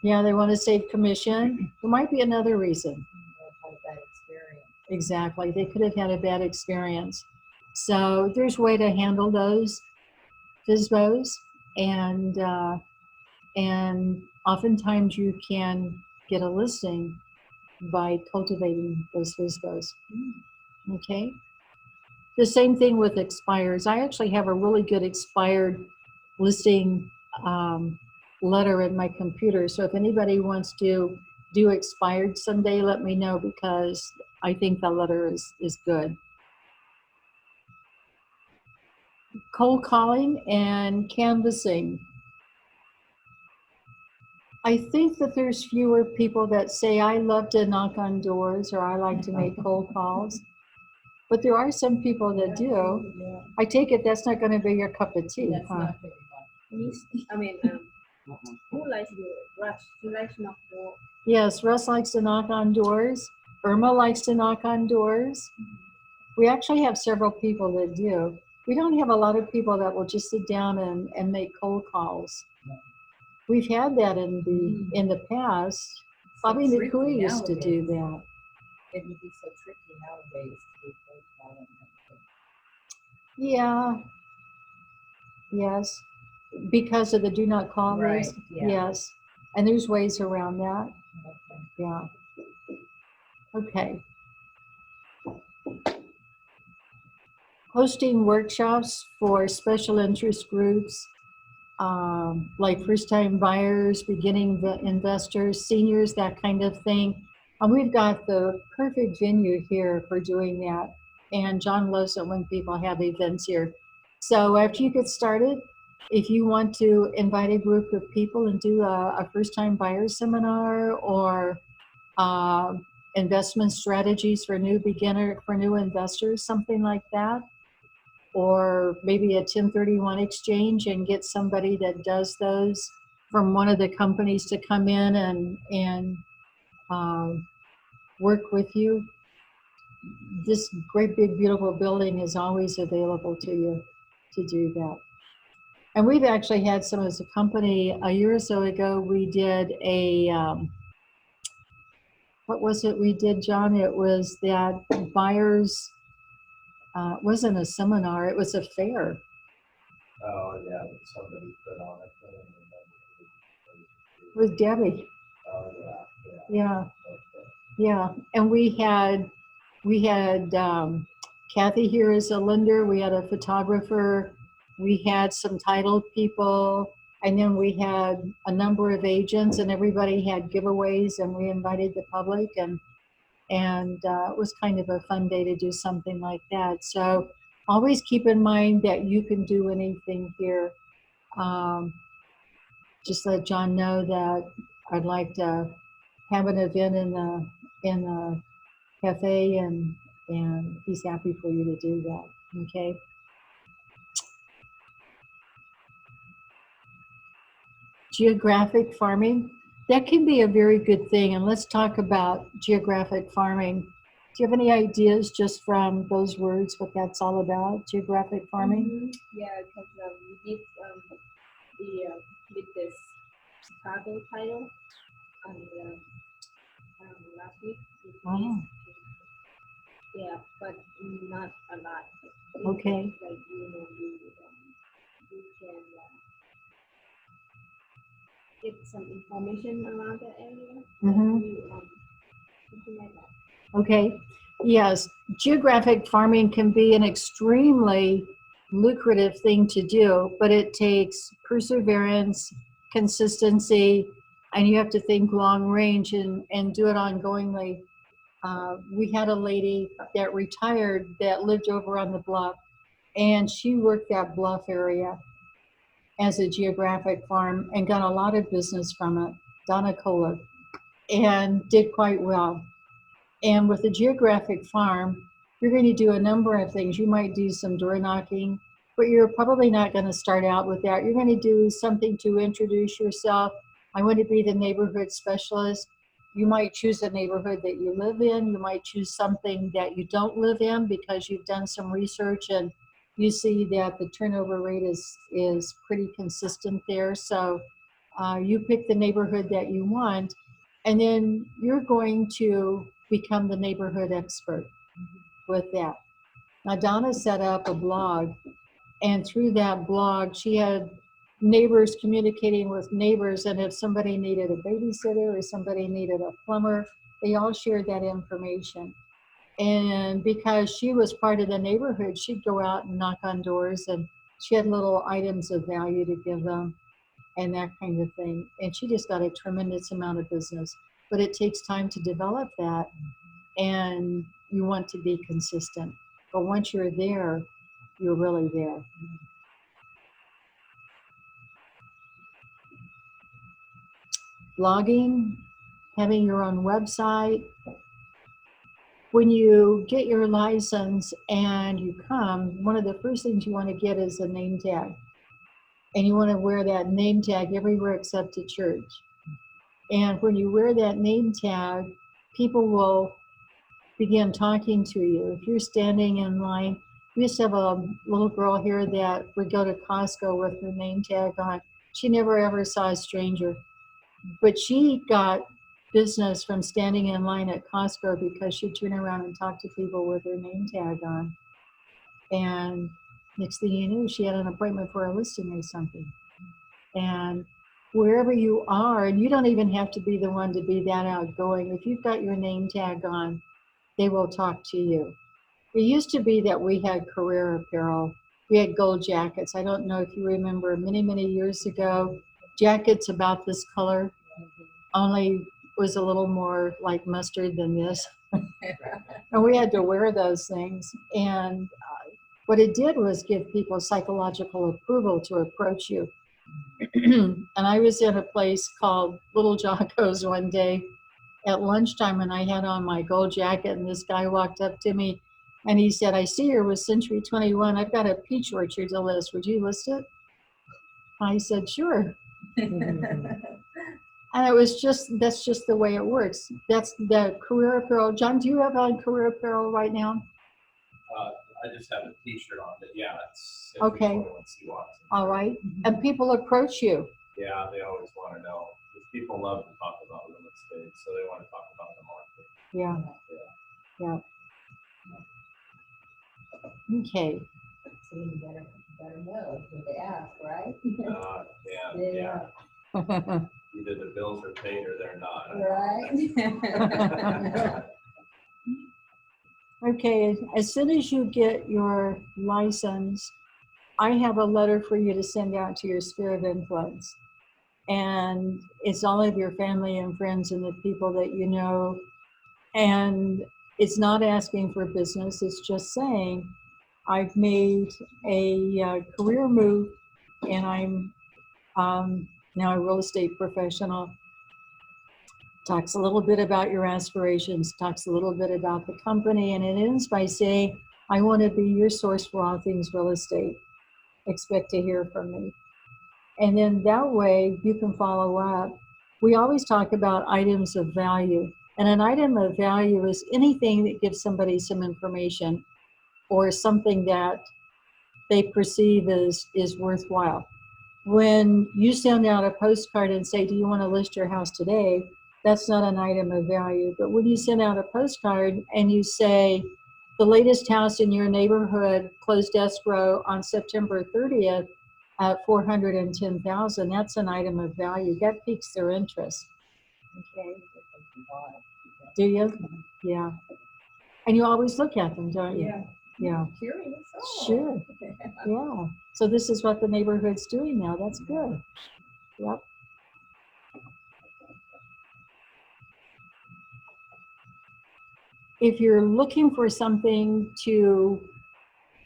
Yeah, they want to save commission. There might be another reason. Exactly. They could have had a bad experience. So there's a way to handle those FSBOs, and oftentimes you can get a listing by cultivating those FSBOs. Okay. The same thing with expires. I actually have a really good expired listing letter in my computer. So if anybody wants to do expired someday, let me know, because I think the letter is good. Cold calling and canvassing. I think that there's fewer people that say, I love to knock on doors, or I like to make cold calls. But there are some people that do. Yeah, I take it that's not going to be your cup of tea, that's huh? not very much. I mean, who likes to rush? Who likes to knock door? Yes, Russ likes to knock on doors. Irma likes to knock on doors. We actually have several people that do. We don't have a lot of people that will just sit down and make cold calls. We've had that in the past. Bobby So tricky Nakui used to do nowadays. that. It would be so tricky nowadays to do cold calling and everything. Yeah, yes. Because of the do not call Right, list. yeah. Yes. And there's ways around that. Okay. Yeah. Okay. Hosting workshops for special interest groups, like first-time buyers, beginning investors, seniors, that kind of thing. And we've got the perfect venue here for doing that. And John loves it when people have events here. So after you get started, if you want to invite a group of people and do a first-time buyer seminar, or investment strategies for new investors, something like that, or maybe a 1031 exchange, and get somebody that does those from one of the companies to come in and work with you. This great big beautiful building is always available to you to do that. And we've actually had some as a company a year or so ago. We did a what was it we did, John? It was that buyers, it wasn't a seminar, it was a fair. Oh, yeah, that somebody put on it. I don't remember. With Debbie. Oh, yeah, Yeah, okay. yeah. And we had Kathy here as a lender. We had a photographer. We had some title people, and then we had a number of agents, and everybody had giveaways, and we invited the public, and it was kind of a fun day to do something like that. So always keep in mind that you can do anything here. Just let John know that I'd like to have an event in the cafe, and he's happy for you to do that. Okay. Geographic farming, that can be a very good thing. And let's talk about geographic farming. Do you have any ideas just from those words what that's all about, geographic farming? Yeah, because we did with this Chicago title last week. Oh. Yeah, but not a lot. Okay. Like you can get some information around the area. Something like that. Okay. Yes, geographic farming can be an extremely lucrative thing to do, but it takes perseverance, consistency, and you have to think long range and do it ongoingly. We had a lady that retired that lived over on the bluff, and she worked that bluff area as a geographic farm and got a lot of business from it, Donna Kohler, and did quite well. And with a geographic farm, you're going to do a number of things. You might do some door knocking, but you're probably not going to start out with that. You're going to do something to introduce yourself. I want to be the neighborhood specialist. You might choose a neighborhood that you live in. You might choose something that you don't live in because you've done some research and you see that the turnover rate is pretty consistent there. So you pick the neighborhood that you want, and then you're going to become the neighborhood expert with that. Now, Donna set up a blog, and through that blog, she had neighbors communicating with neighbors, and if somebody needed a babysitter or somebody needed a plumber, they all shared that information. And because she was part of the neighborhood, she'd go out and knock on doors, and She had little items of value to give them and that kind of thing. And she just got a tremendous amount of business. But it takes time to develop that, and you want to be consistent. But once you're there, you're really there. Blogging, having your own website. When you get your license and you come, one of the first things you want to get is a name tag. And you want to wear that name tag everywhere except at church. And when you wear that name tag, people will begin talking to you. If you're standing in line, we used to have a little girl here that would go to Costco with her name tag on. She never ever saw a stranger. But she got business from standing in line at Costco because she'd turn around and talk to people with her name tag on. And next thing you knew, she had an appointment for a listing or something. And wherever you are, and you don't even have to be the one to be that outgoing. If you've got your name tag on, they will talk to you. It used to be that we had career apparel. We had gold jackets. I don't know if you remember many, many years ago, jackets about this color, only was a little more like mustard than this. And we had to wear those things. And what it did was give people psychological approval to approach you. And I was in a place called Little Jocko's one day at lunchtime, and I had on my gold jacket, and this guy walked up to me and he said, "I see you're with Century 21. I've got a peach orchard to list. Would you list it?" I said, "Sure." And it was that's just the way it works. That's the career apparel. John, do you have on career apparel right now? I just have a T-shirt on, but yeah, it's Okay. All right. And people approach you. Yeah, they always want to know, because people love to talk about real estate, so they want to talk about the market. Yeah. Okay. So you better know when they ask, right? Yeah. Either the bills are paid or they're not. Right? Okay, as soon as you get your license, I have a letter for you to send out to your sphere of influence. And it's all of your family and friends and the people that you know. And it's not asking for business, it's just saying, I've made a career move and I'm now a real estate professional. Talks a little bit about your aspirations, talks a little bit about the company, and it ends by saying, I want to be your source for all things real estate. Expect to hear from me. And then that way you can follow up. We always talk about items of value, and an item of value is anything that gives somebody some information or something that they perceive is worthwhile. When you send out a postcard and say, do you want to list your house today? That's not an item of value. But when you send out a postcard and you say, the latest house in your neighborhood closed escrow on September 30th at $410,000, that's an item of value. That piques their interest. Okay. Do you? Yeah. And you always look at them, don't you? Yeah. Curious. Oh. Sure. Yeah. So this is what the neighborhood's doing now. That's good. Yep. If you're looking for something to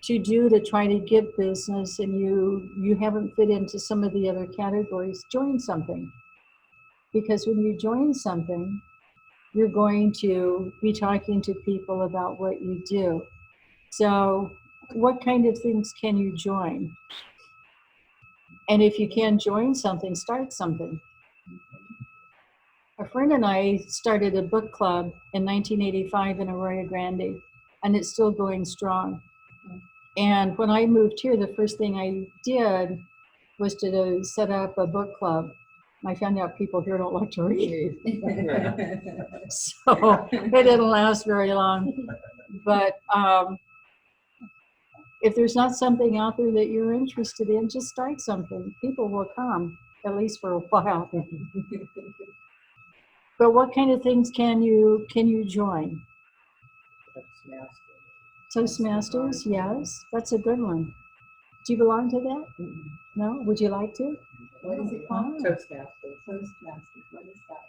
do to try to get business and you haven't fit into some of the other categories, join something. Because when you join something, you're going to be talking to people about what you do. So what kind of things can you join? And if you can join something, start something. A friend and I started a book club in 1985 in Arroyo Grande, and it's still going strong. And when I moved here, the first thing I did was to set up a book club. I found out people here don't like to read. So it didn't last very long. But if there's not something out there that you're interested in, just start something. People will come, at least for a while. But what kind of things can you join? Toastmasters, yes, that's a good one. Do you belong to that? No? Would you like to? What is it called? Toastmasters. Toastmasters. What is that?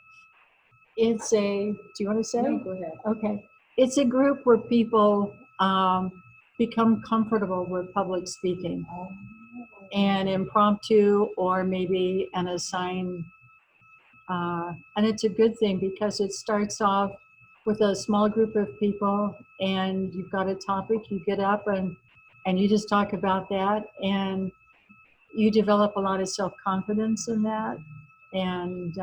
It's a, do you want to say? No, go ahead. Okay. It's a group where people become comfortable with public speaking and impromptu or maybe an assigned. And it's a good thing because it starts off with a small group of people and you've got a topic, you get up and you just talk about that and you develop a lot of self-confidence in that. And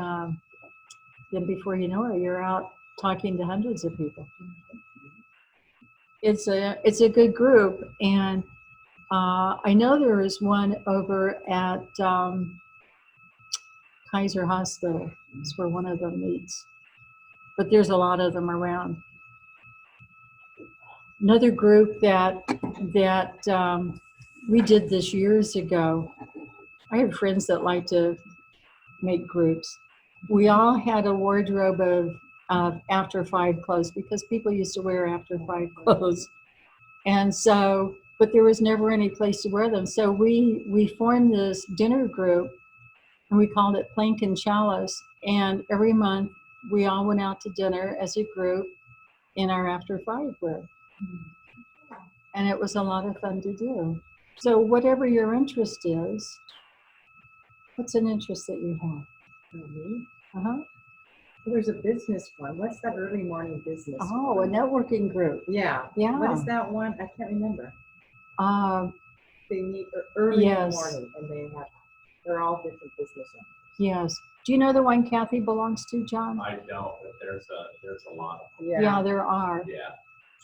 then before you know it, you're out talking to hundreds of people. It's a good group, and I know there is one over at Kaiser Hospital. It's where one of them meets, but there's a lot of them around. Another group that we did this years ago. I have friends that like to make groups. We all had a wardrobe of after 5 clothes because people used to wear after 5 clothes. And so, but there was never any place to wear them. So we formed this dinner group and we called it Plank and Chalice. And every month we all went out to dinner as a group in our after 5 wear. And it was a lot of fun to do. So whatever your interest is, what's an interest that you have? Uh-huh. There's a business one. What's that early morning business? Oh, a one? networking group. Yeah. Yeah. What is that one? I can't remember. Uh, They meet early in the Yes. morning and they're all different business owners. yes. Do you know the one Kathy belongs to, John? I don't, but there's a lot of them. Yeah, there are. Yeah.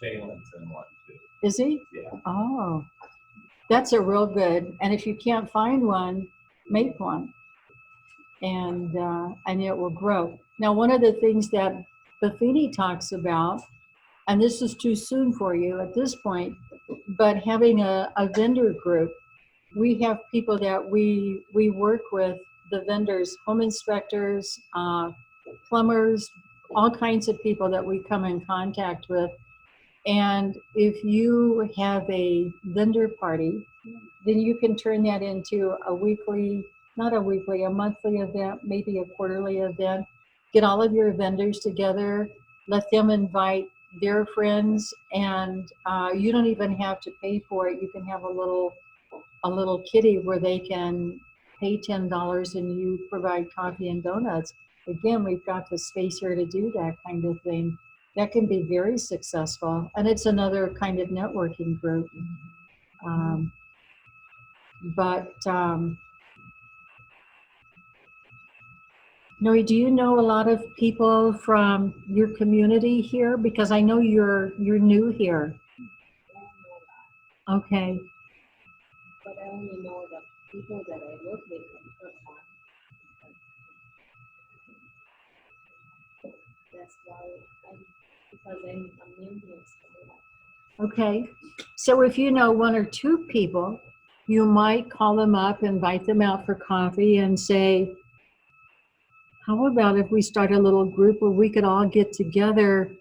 Jalen's in one too. Is he? Yeah. Oh, that's a real good. And if you can't find one, make one, and it will grow. Now, one of the things that Buffini talks about, and this is too soon for you at this point, but having a vendor group, we have people that we work with, the vendors, home inspectors, plumbers, all kinds of people that we come in contact with. And if you have a vendor party, then you can turn that into a weekly, not a weekly, a monthly event, maybe a quarterly event. Get all of your vendors together, let them invite their friends, and you don't even have to pay for it. You can have a little kitty where they can pay $10 and you provide coffee and donuts. Again, we've got the space here to do that kind of thing. That can be very successful, and it's another kind of networking group. Noe, do you know a lot of people from your community here? Because I know you're new here. Okay. But I only know the people that I work with in Kirkland. That's why because I'm Indian. Okay. So if you know 1 or 2 people, you might call them up, invite them out for coffee and say, how about if we start a little group where we could all get together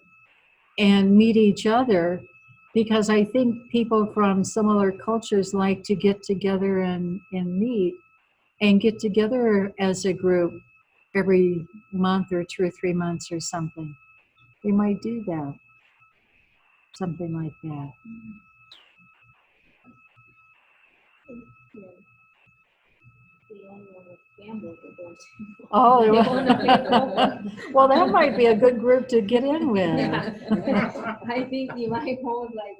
and meet each other? Because I think people from similar cultures like to get together and meet and get together as a group every month or 2 or 3 months or something. We might do that. Something like that. The only one with gamble to go to. Oh, well, that might be a good group to get in with. Yeah. I think you might hold like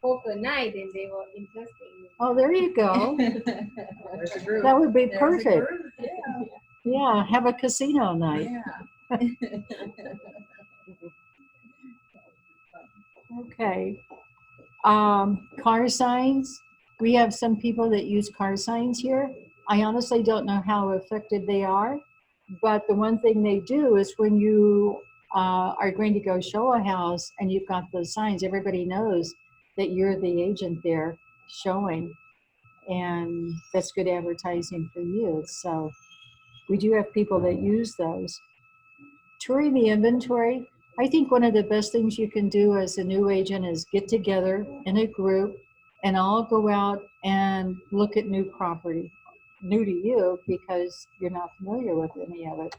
poker night and they were interesting. Oh, there you go. There's a group. That would be There's a perfect. group. Yeah. Yeah, have a casino night. Yeah. Okay. Car signs. We have some people that use car signs here. I honestly don't know how effective they are, but the one thing they do is when you are going to go show a house and you've got those signs, everybody knows that you're the agent there showing, and that's good advertising for you. So we do have people that use those. Touring the inventory. I think one of the best things you can do as a new agent is get together in a group and I'll go out and look at new property, new to you because you're not familiar with any of it.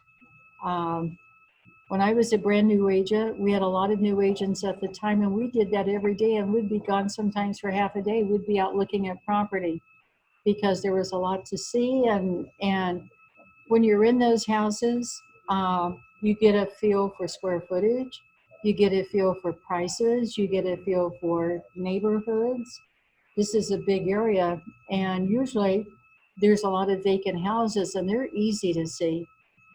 When I was a brand new agent, we had a lot of new agents at the time, and we did that every day, and we'd be gone sometimes for half a day. We'd be out looking at property because there was a lot to see. And when you're in those houses, you get a feel for square footage, you get a feel for prices, you get a feel for neighborhoods. This is a big area, and usually there's a lot of vacant houses, and they're easy to see.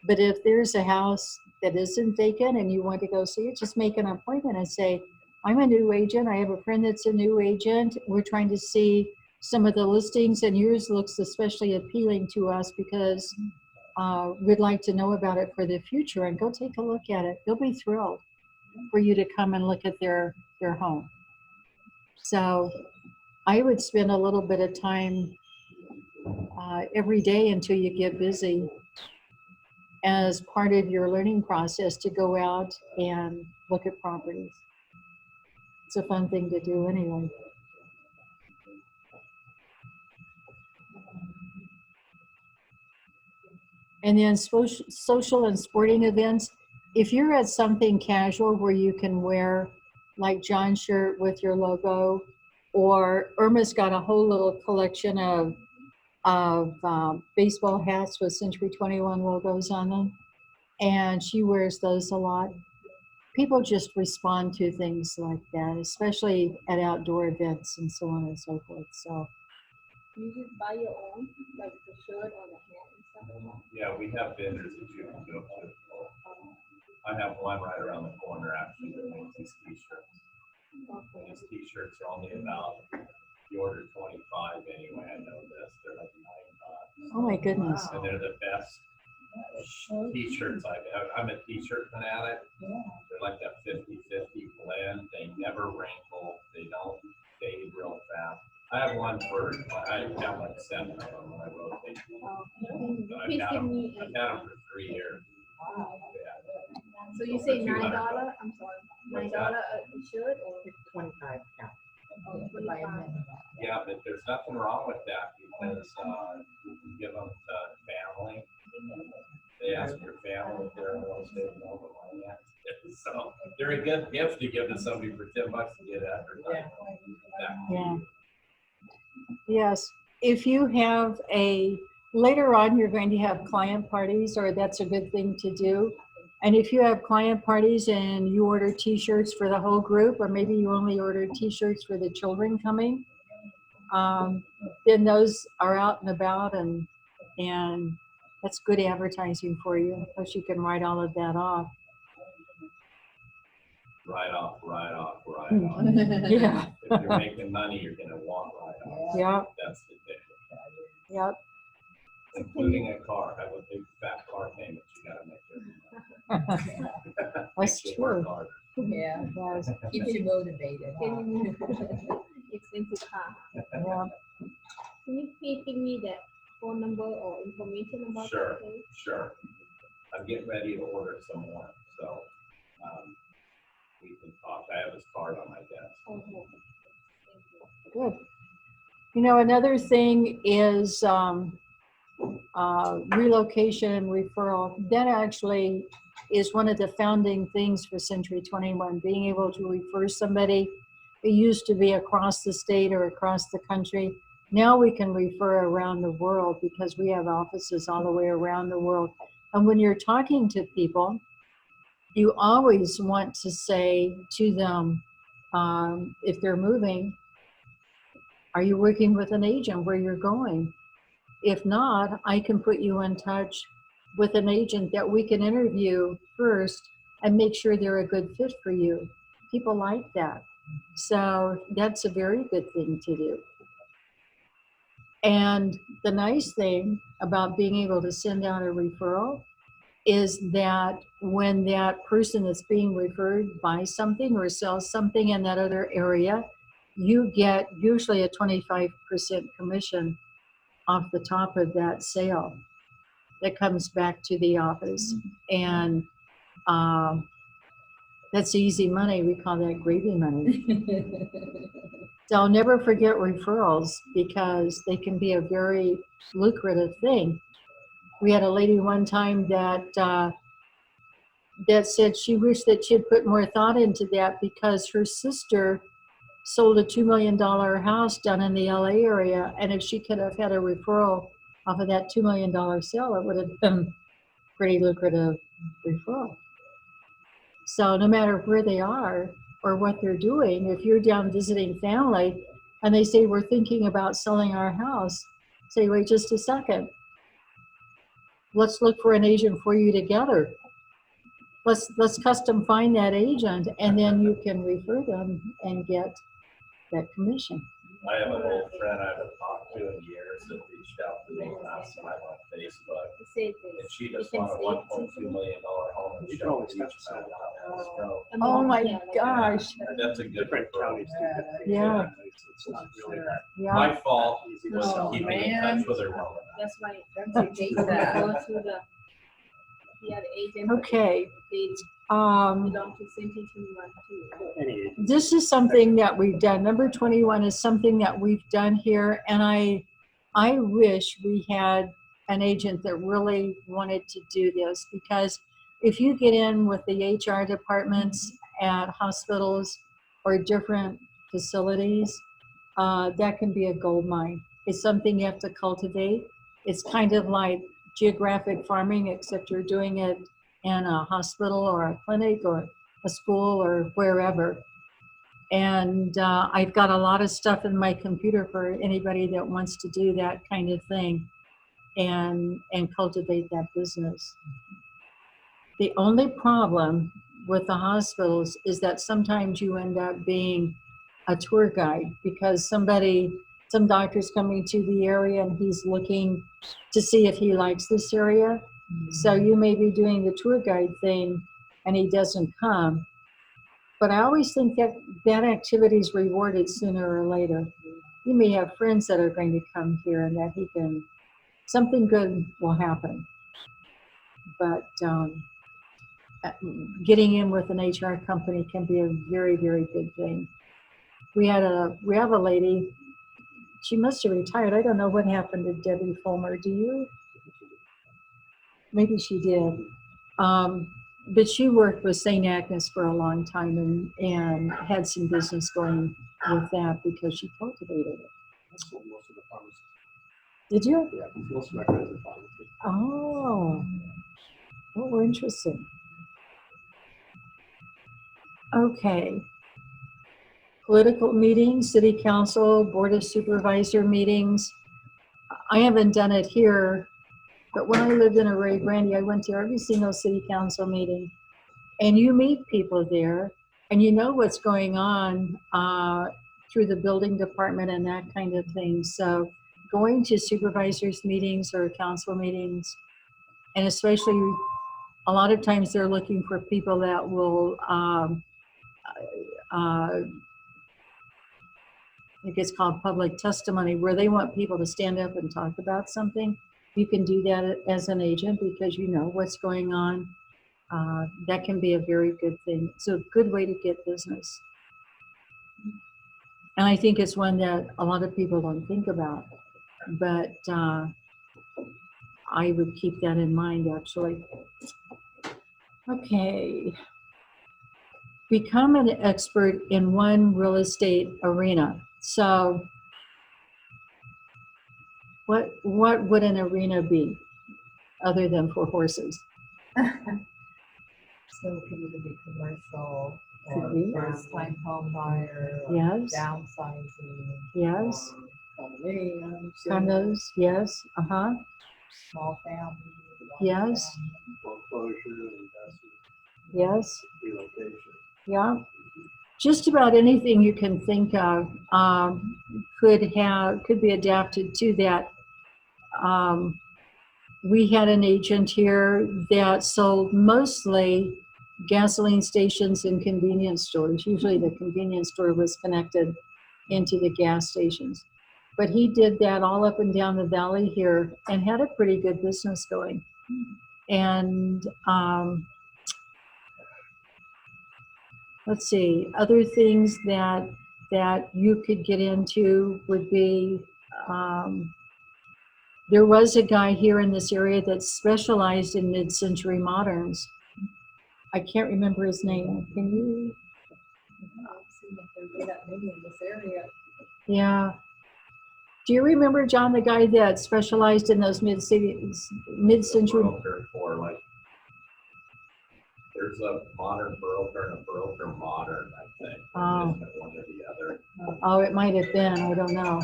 But if there's a house that isn't vacant and you want to go see it, just make an appointment and say, I'm a new agent. I have a friend that's a new agent. We're trying to see some of the listings, and yours looks especially appealing to us because we'd like to know about it for the future, and go take a look at it. They'll be thrilled for you to come and look at their home. So I would spend a little bit of time every day until you get busy as part of your learning process to go out and look at properties. It's a fun thing to do anyway. And then social and sporting events. If you're at something casual where you can wear like John's shirt with your logo, or Irma's got a whole little collection of baseball hats with Century 21 logos on them, and she wears those a lot. People just respond to things like that, especially at outdoor events and so on and so forth. So You just buy your own, like the shirt or the hat and stuff like that. Yeah, we have vendors that you can go to. I have one right around the corner actually that makes these t-shirts. And these t-shirts are only about, you order 25 anyway, I know this, they're like $9. oh my goodness. And they're the best t-shirts I'm a t-shirt fanatic. They're like that 50-50 blend. They never wrinkle. They don't fade real fast. I have one for, I have like 7 of them when I rotate. Please give me. I've had them for 3 years. So you say $9? I'm sorry, $9 a shirt or 25, yeah. oh, 25? Yeah, but there's nothing wrong with that because you can give them to family. They ask your family if they're in real estate and over money. So they're a good gift to give to somebody for $10 to get advertised. Yeah. Yes. If you have later on, you're going to have client parties, or that's a good thing to do. And if you have client parties and you order t-shirts for the whole group, or maybe you only order t-shirts for the children coming, then those are out and about, and that's good advertising for you. Plus you can write all of that off. Write off. Yeah. If you're making money, you're gonna want write off. Yeah. That's the thing. Yep. Including a car, have a big fat car payment you gotta make every month. That's Makes you work true. harder. Yeah, Yes. keeps you motivated. Expensive car. Yeah. Can you please give me that phone number or information about Sure. that place? Sure. I'm getting ready to order some more, so we can talk. I have this card on my desk. Oh, no. Good. You know, another thing is relocation and referral. That actually is one of the founding things for Century 21, being able to refer somebody. It used to be across the state or across the country. Now we can refer around the world because we have offices all the way around the world. And when you're talking to people, you always want to say to them, if they're moving, are you working with an agent where you're going? If not, I can put you in touch with an agent that we can interview first and make sure they're a good fit for you. People like that. So that's a very good thing to do. And the nice thing about being able to send out a referral is that when that person that's being referred buys something or sells something in that other area, you get usually a 25% commission off the top of that sale that comes back to the office. And That's easy money. We call that gravy money. So I'll never forget referrals because they can be a very lucrative thing. We had a lady one time that said she wished that she'd put more thought into that because her sister sold a $2 million house down in the LA area. And if she could have had a referral off of that $2 million sale, it would have been pretty lucrative referral. So no matter where they are or what they're doing, if you're down visiting family and they say, we're thinking about selling our house, say, wait just a second. Let's look for an agent for you together. Let's custom find that agent, and then you can refer them and get that commission. I have an old friend I haven't talked to in years that reached out to me last time on Facebook, Say and this. she just You bought a can say $1.2 million home in You can Shelby always Beach. touch that. So, Oh my Yeah, like- gosh. that's a good Different referral. counties do different things. Yeah. It's not really that Yeah. My fault easy to was sell. keeping in man. touch with her well enough. That's why. Don't you hate that? Go to the, agent. Okay. They Um, belong to same team you want to. Any this is something that we've done. Number 21 is something that we've done here, and I wish we had an agent that really wanted to do this, because if you get in with the HR departments at hospitals or different facilities, that can be a gold mine. It's something you have to cultivate. It's kind of like geographic farming, except you're doing it in a hospital or a clinic or a school or wherever. And I've got a lot of stuff in my computer for anybody that wants to do that kind of thing and cultivate that business. The only problem with the hospitals is that sometimes you end up being a tour guide, because some doctor's coming to the area and he's looking to see if he likes this area. So you may be doing the tour guide thing and he doesn't come. But I always think that that activity is rewarded sooner or later. You may have friends that are going to come here and that something good will happen. But getting in with an HR company can be a very, very good thing. We have a lady, she must have retired. I don't know what happened to Debbie Fulmer. Do you? Maybe she did. But she worked with St. Agnes for a long time and had some business going with that because she cultivated it. That's what most of the pharmacists. Did you? Yeah, most of my friends are pharmacists. Oh, well, interesting. Okay. Political meetings, city council, board of supervisor meetings. I haven't done it here, but when I lived in Array Brandy, I went to every single city council meeting. And you meet people there, and you know what's going on through the building department and that kind of thing. So going to supervisors meetings or council meetings, and especially a lot of times they're looking for people that will, I think it's called public testimony, where they want people to stand up and talk about something. You can do that as an agent because you know what's going on. That can be a very good thing. It's a good way to get business. And I think it's one that a lot of people don't think about, but I would keep that in mind, actually. Okay. Become an expert in one real estate arena. So what would an arena be other than for horses? So it could either be commercial Could or be. first time home buyer. Or Yes. downsizing. Yes. Or condominiums. Condos, yes, uh-huh, Small family. Yes. Foreclosure, investment, yes, relocation. yeah. Just about anything you can think of could be adapted to that. We had an agent here that sold mostly gasoline stations and convenience stores. Usually the convenience store was connected into the gas stations. But he did that all up and down the valley here and had a pretty good business going. And let's see, other things that you could get into would be, there was a guy here in this area that specialized in mid-century moderns. I can't remember his name. Can you? I've seen if there's that many in this area. Yeah. Do you remember, John, the guy that specialized in those mid-century? Broker for like, there's a modern broker and a broker modern, I think. Oh. Isn't it one or the other? Oh, it might have been, I don't know.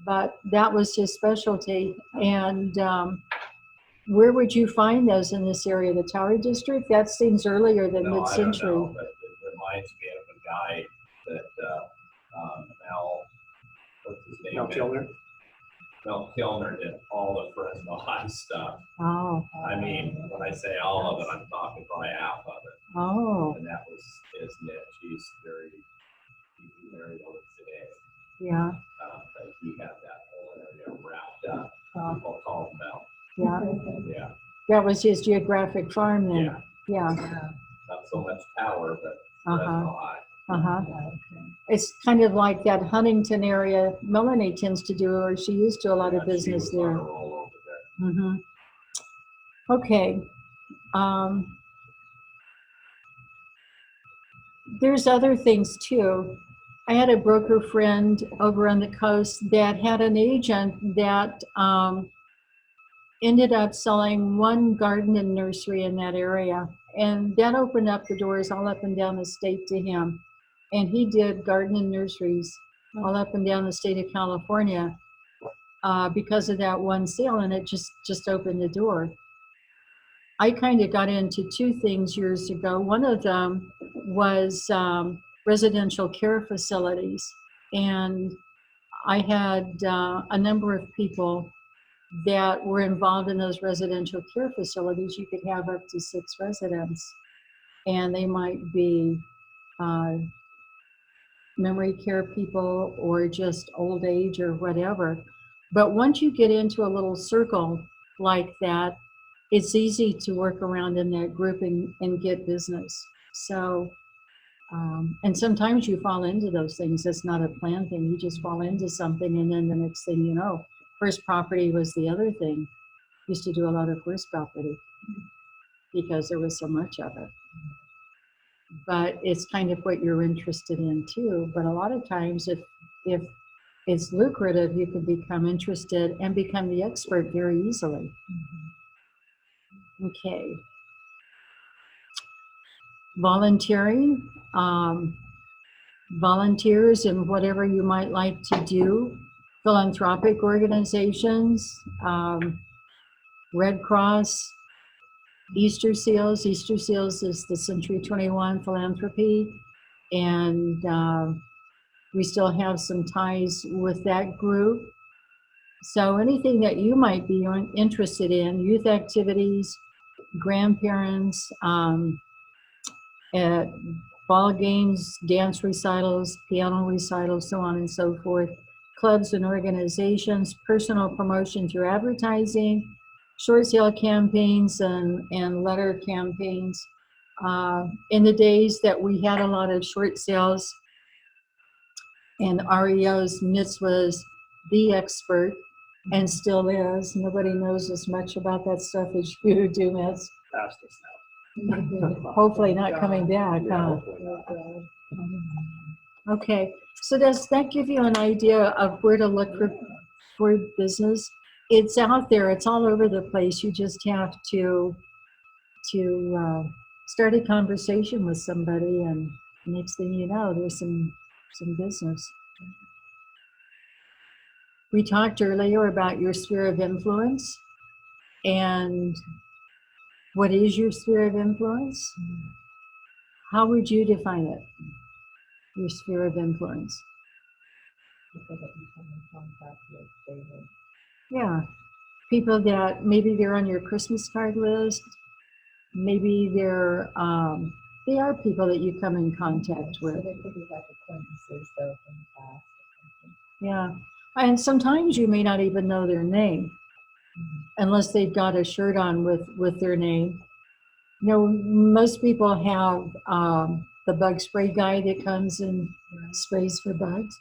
But that was his specialty. And where would you find those in this area? The Tower District? That seems earlier than No, I don't mid-century. know, but it reminds me of a guy that, Mel, what's his name? Mel Kilner? Mel Kilner did all the Fresno High stuff. Oh, I mean, when I say all of it, I'm talking probably half of it. oh, And that was his niche. He's very old today. yeah, But he had that whole area wrapped up. Oh. People call him Mel. yeah. Yeah, That was his geographic farm then. yeah. Yeah, Not so much Tower, but Uh-huh. Fresno High. uh-huh. It's kind of like that Huntington area. Melanie tends to do, or she used to, a lot of Yeah, she business was on there. a roll over there. Mm-hmm. Okay. There's other things too. I had a broker friend over on the coast that had an agent that ended up selling one garden and nursery in that area. And that opened up the doors all up and down the state to him. And he did garden and nurseries all up and down the state of California because of that one sale, and it just opened the door. I kind of got into two things years ago. One of them was residential care facilities. And I had a number of people that were involved in those residential care facilities. You could have up to 6 residents, and they might be memory care people or just old age or whatever. But once you get into a little circle like that, it's easy to work around in that group and get business. So, and sometimes you fall into those things. It's not a planned thing. You just fall into something, and then the next thing you know, first property was the other thing. Used to do a lot of first property because there was so much of it. But it's kind of what you're interested in too. But a lot of times, if it's lucrative, you can become interested and become the expert very easily. Okay. Volunteering, volunteers in whatever you might like to do, philanthropic organizations, Red Cross, Easter Seals. Easter Seals is the Century 21 philanthropy, and we still have some ties with that group. So anything that you might be interested in, youth activities, grandparents, at ball games, dance recitals, piano recitals, so on and so forth, clubs and organizations, personal promotion through advertising, short sale campaigns and letter campaigns. In the days that we had a lot of short sales and REOs, Mitz was the expert and still is. Nobody knows as much about that stuff as you do, Mitz. Past us now. Hopefully not coming back, Yeah, huh? hopefully not. Okay, so does that give you an idea of where to look for business? It's out there, it's all over the place. You just have to start a conversation with somebody, and next thing you know, there's some business. We talked earlier about your sphere of influence, and what is your sphere of influence? How would you define it? Your sphere of influence. People that you come in contact with daily. Yeah, people that maybe they're on your Christmas card list. Maybe they're they are people that you come in contact So with. they could be like acquaintances though from the past or something. Yeah, and sometimes you may not even know their name unless they've got a shirt on with their name. Most people have the bug spray guy that comes and sprays for bugs.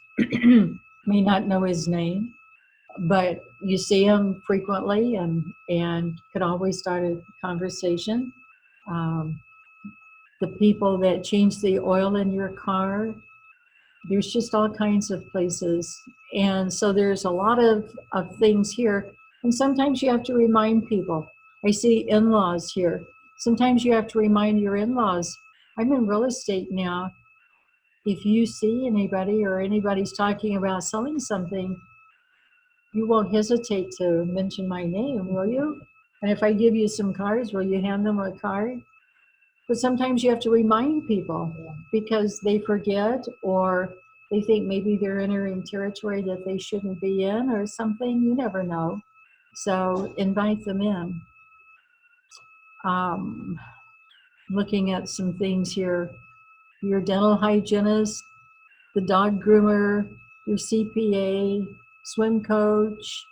May not know his name, but you see him frequently and could always start a conversation. Um, the people that change the oil in your car, there's just all kinds of places. And so there's a lot of things here. And sometimes you have to remind people. I see in-laws here. Sometimes you have to remind your in-laws. I'm in real estate now. If you see anybody or anybody's talking about selling something, you won't hesitate to mention my name, will you? And if I give you some cards, will you hand them a card? But sometimes you have to remind people because they forget or they think maybe they're entering territory that they shouldn't be in or something. You never know. So invite them in. Looking at some things here. Your dental hygienist, the dog groomer, your CPA, swim coach,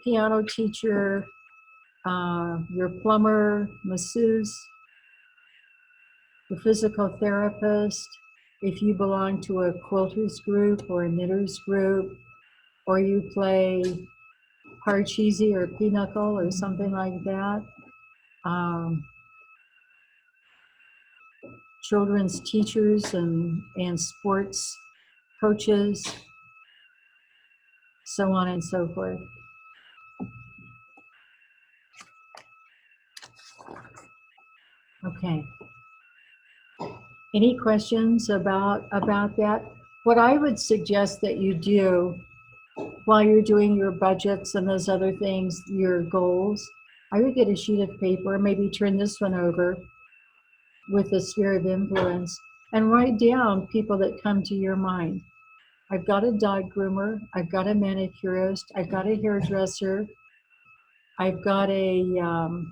piano teacher, your plumber, masseuse, the physical therapist, if you belong to a quilters group or a knitters group, or you play parcheesi or pinochle or something like that. Children's teachers and sports coaches, so on and so forth. Okay. Any questions about that? What I would suggest that you do while you're doing your budgets and those other things, your goals, I would get a sheet of paper, maybe turn this one over with the sphere of influence and write down people that come to your mind. I've got a dog groomer, I've got a manicurist, I've got a hairdresser, I've got a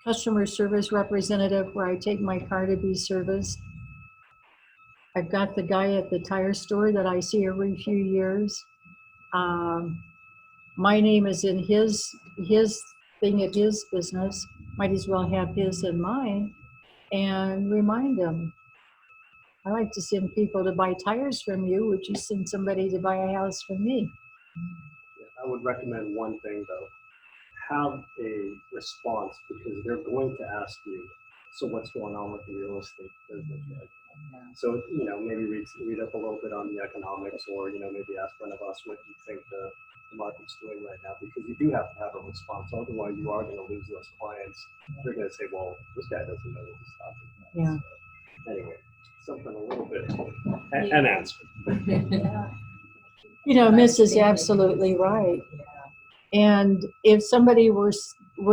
customer service representative where I take my car to be serviced. I've got the guy at the tire store that I see every few years. My name is in his thing at his business. Might as well have his in mine and remind him. I like to send people to buy tires from you. Would you send somebody to buy a house from me? I would recommend one thing though. Have a response because they're going to ask you, so what's going on with the real estate business right now? So, maybe read up a little bit on the economics or, maybe ask one of us what you think the market's doing right now because you do have to have a response. Otherwise, you are going to lose those clients. They're going to say, well, this guy doesn't know what he's talking about. Yeah. So, anyway, something a little bit, an answer. Miss is absolutely right. And if somebody were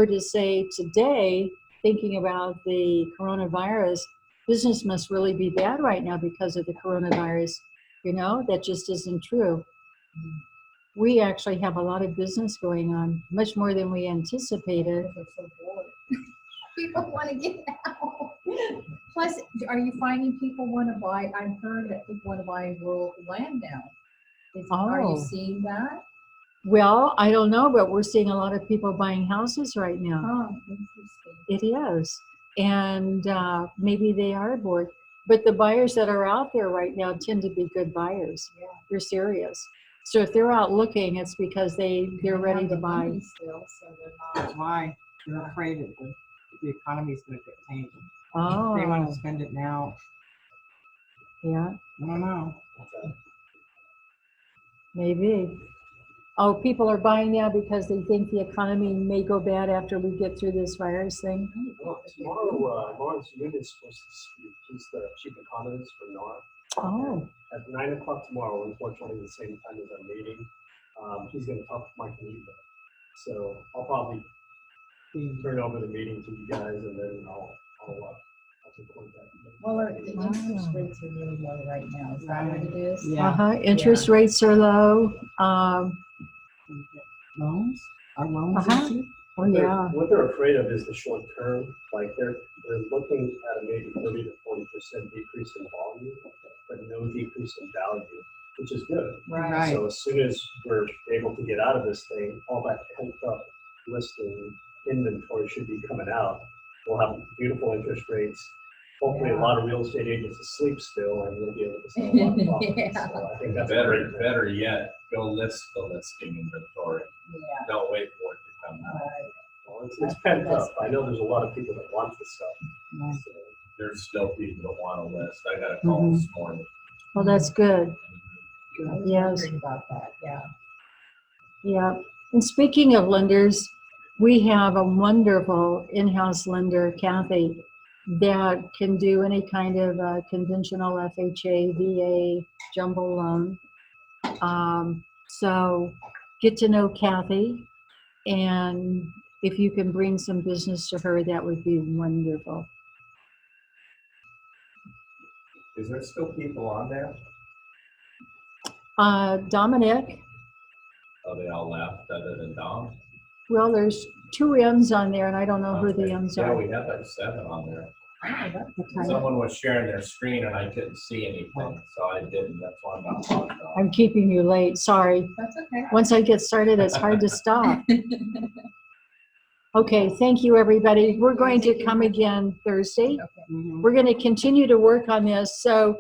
to say today, thinking about the coronavirus, business must really be bad right now because of the coronavirus. That just isn't true. We actually have a lot of business going on, much more than we anticipated. People want to get out. Plus, are you finding people want to buy? I've heard that people want to buy rural land now. Are you seeing that? Well, I don't know, but we're seeing a lot of people buying houses right now. Oh, interesting. It is. And maybe they are bored. But the buyers that are out there right now tend to be good buyers. Yeah. They're serious. So if they're out looking, it's because they're ready to buy. Still, so they're not. That's why they're afraid that the economy's going to get changed. Oh. They want to spend it now. Yeah. I don't know. Maybe. Oh, people are buying now because they think the economy may go bad after we get through this virus thing. Well, tomorrow, Lawrence Yun is supposed to speak. He's the chief economist for NAR. Oh. At 9 o'clock tomorrow, unfortunately, the same time as our meeting, he's going to talk to Mike Lee. So I'll probably turn over the meeting to you guys, and then I'll take contact. Well, the interest rates are really low right now. Is that what it is? Yeah. Interest rates are low. Loans? Are loans easy? Oh, yeah. What they're afraid of is the short term. Like they're looking at a maybe 30 to 40% decrease in volume, but no decrease in value, which is good. Right. So as soon as we're able to get out of this thing, all that pent up listing inventory should be coming out. We'll have beautiful interest rates. Hopefully, a lot of real estate agents asleep still, and we'll be able to sell a lot of properties. Yeah. So I think that's Better, great. better yet, go list the listing inventory. Yeah. Don't wait for it to come out. Well, it's pent up. I know there's a lot of people that want this stuff. So, There's still people that want to list. I got a call this morning. Well, that's good. I was Yes. wondering about that, yeah. Yeah. And speaking of lenders, we have a wonderful in-house lender, Kathy, that can do any kind of conventional FHA, VA, jumbo loan. So get to know Kathy, and if you can bring some business to her, that would be wonderful. Is there still people on there? Dominic, Oh, they all left other than Dom? well, there's 2 M's on there, and I don't know who the Okay. M's Yeah, are. we had like 7 on there. Okay. Someone was sharing their screen and I couldn't see anything, so I didn't. That's why I'm not talking about it. I'm keeping you late, sorry. That's okay. Once I get started, it's hard to stop. Okay, thank you, everybody. We're going to come again Thursday. We're going to continue to work on this. So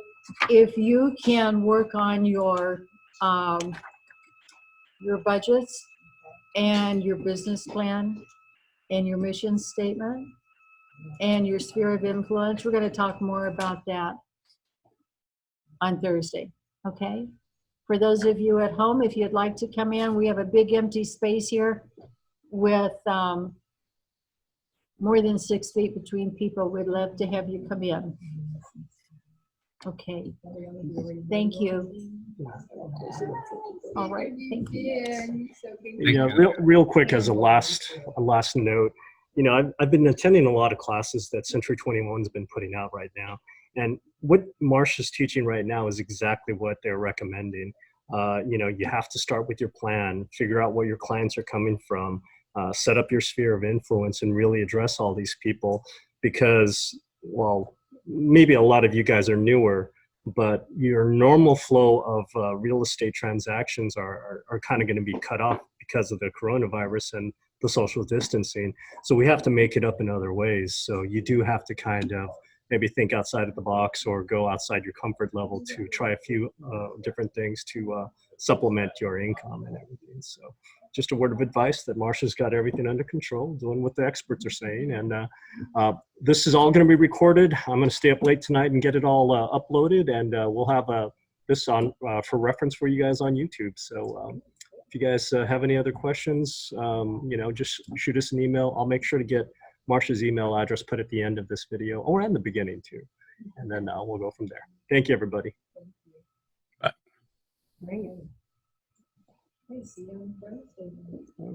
if you can work on your budgets and your business plan and your mission statement and your sphere of influence, we're going to talk more about that on Thursday, okay? For those of you at home, if you'd like to come in, we have a big empty space here with more than 6 feet between people. We'd love to have you come in. Okay, thank you. All right, thank you. Yeah, real quick as a last note, you know, I've been attending a lot of classes that Century 21's been putting out right now, and what Marsha's teaching right now is exactly what they're recommending. You know, you have to start with your plan, figure out where your clients are coming from, set up your sphere of influence, and really address all these people, because, well, maybe a lot of you guys are newer, but your normal flow of real estate transactions are kind of going to be cut off because of the coronavirus and the social distancing. So we have to make it up in other ways. So you do have to kind of maybe think outside of the box or go outside your comfort level to try a few different things to supplement your income and everything. So just a word of advice that Marsha's got everything under control, doing what the experts are saying. And this is all going to be recorded. I'm going to stay up late tonight and get it all uploaded, and we'll have this on for reference for you guys on YouTube. So if you guys have any other questions, you know, just shoot us an email. I'll make sure to get Marsha's email address put at the end of this video, or in the beginning too. And then we'll go from there. Thank you, everybody. Great. Okay, see you on Thursday.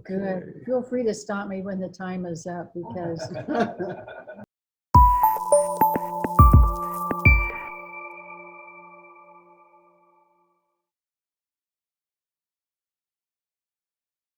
Good. Feel free to stop me when the time is up, because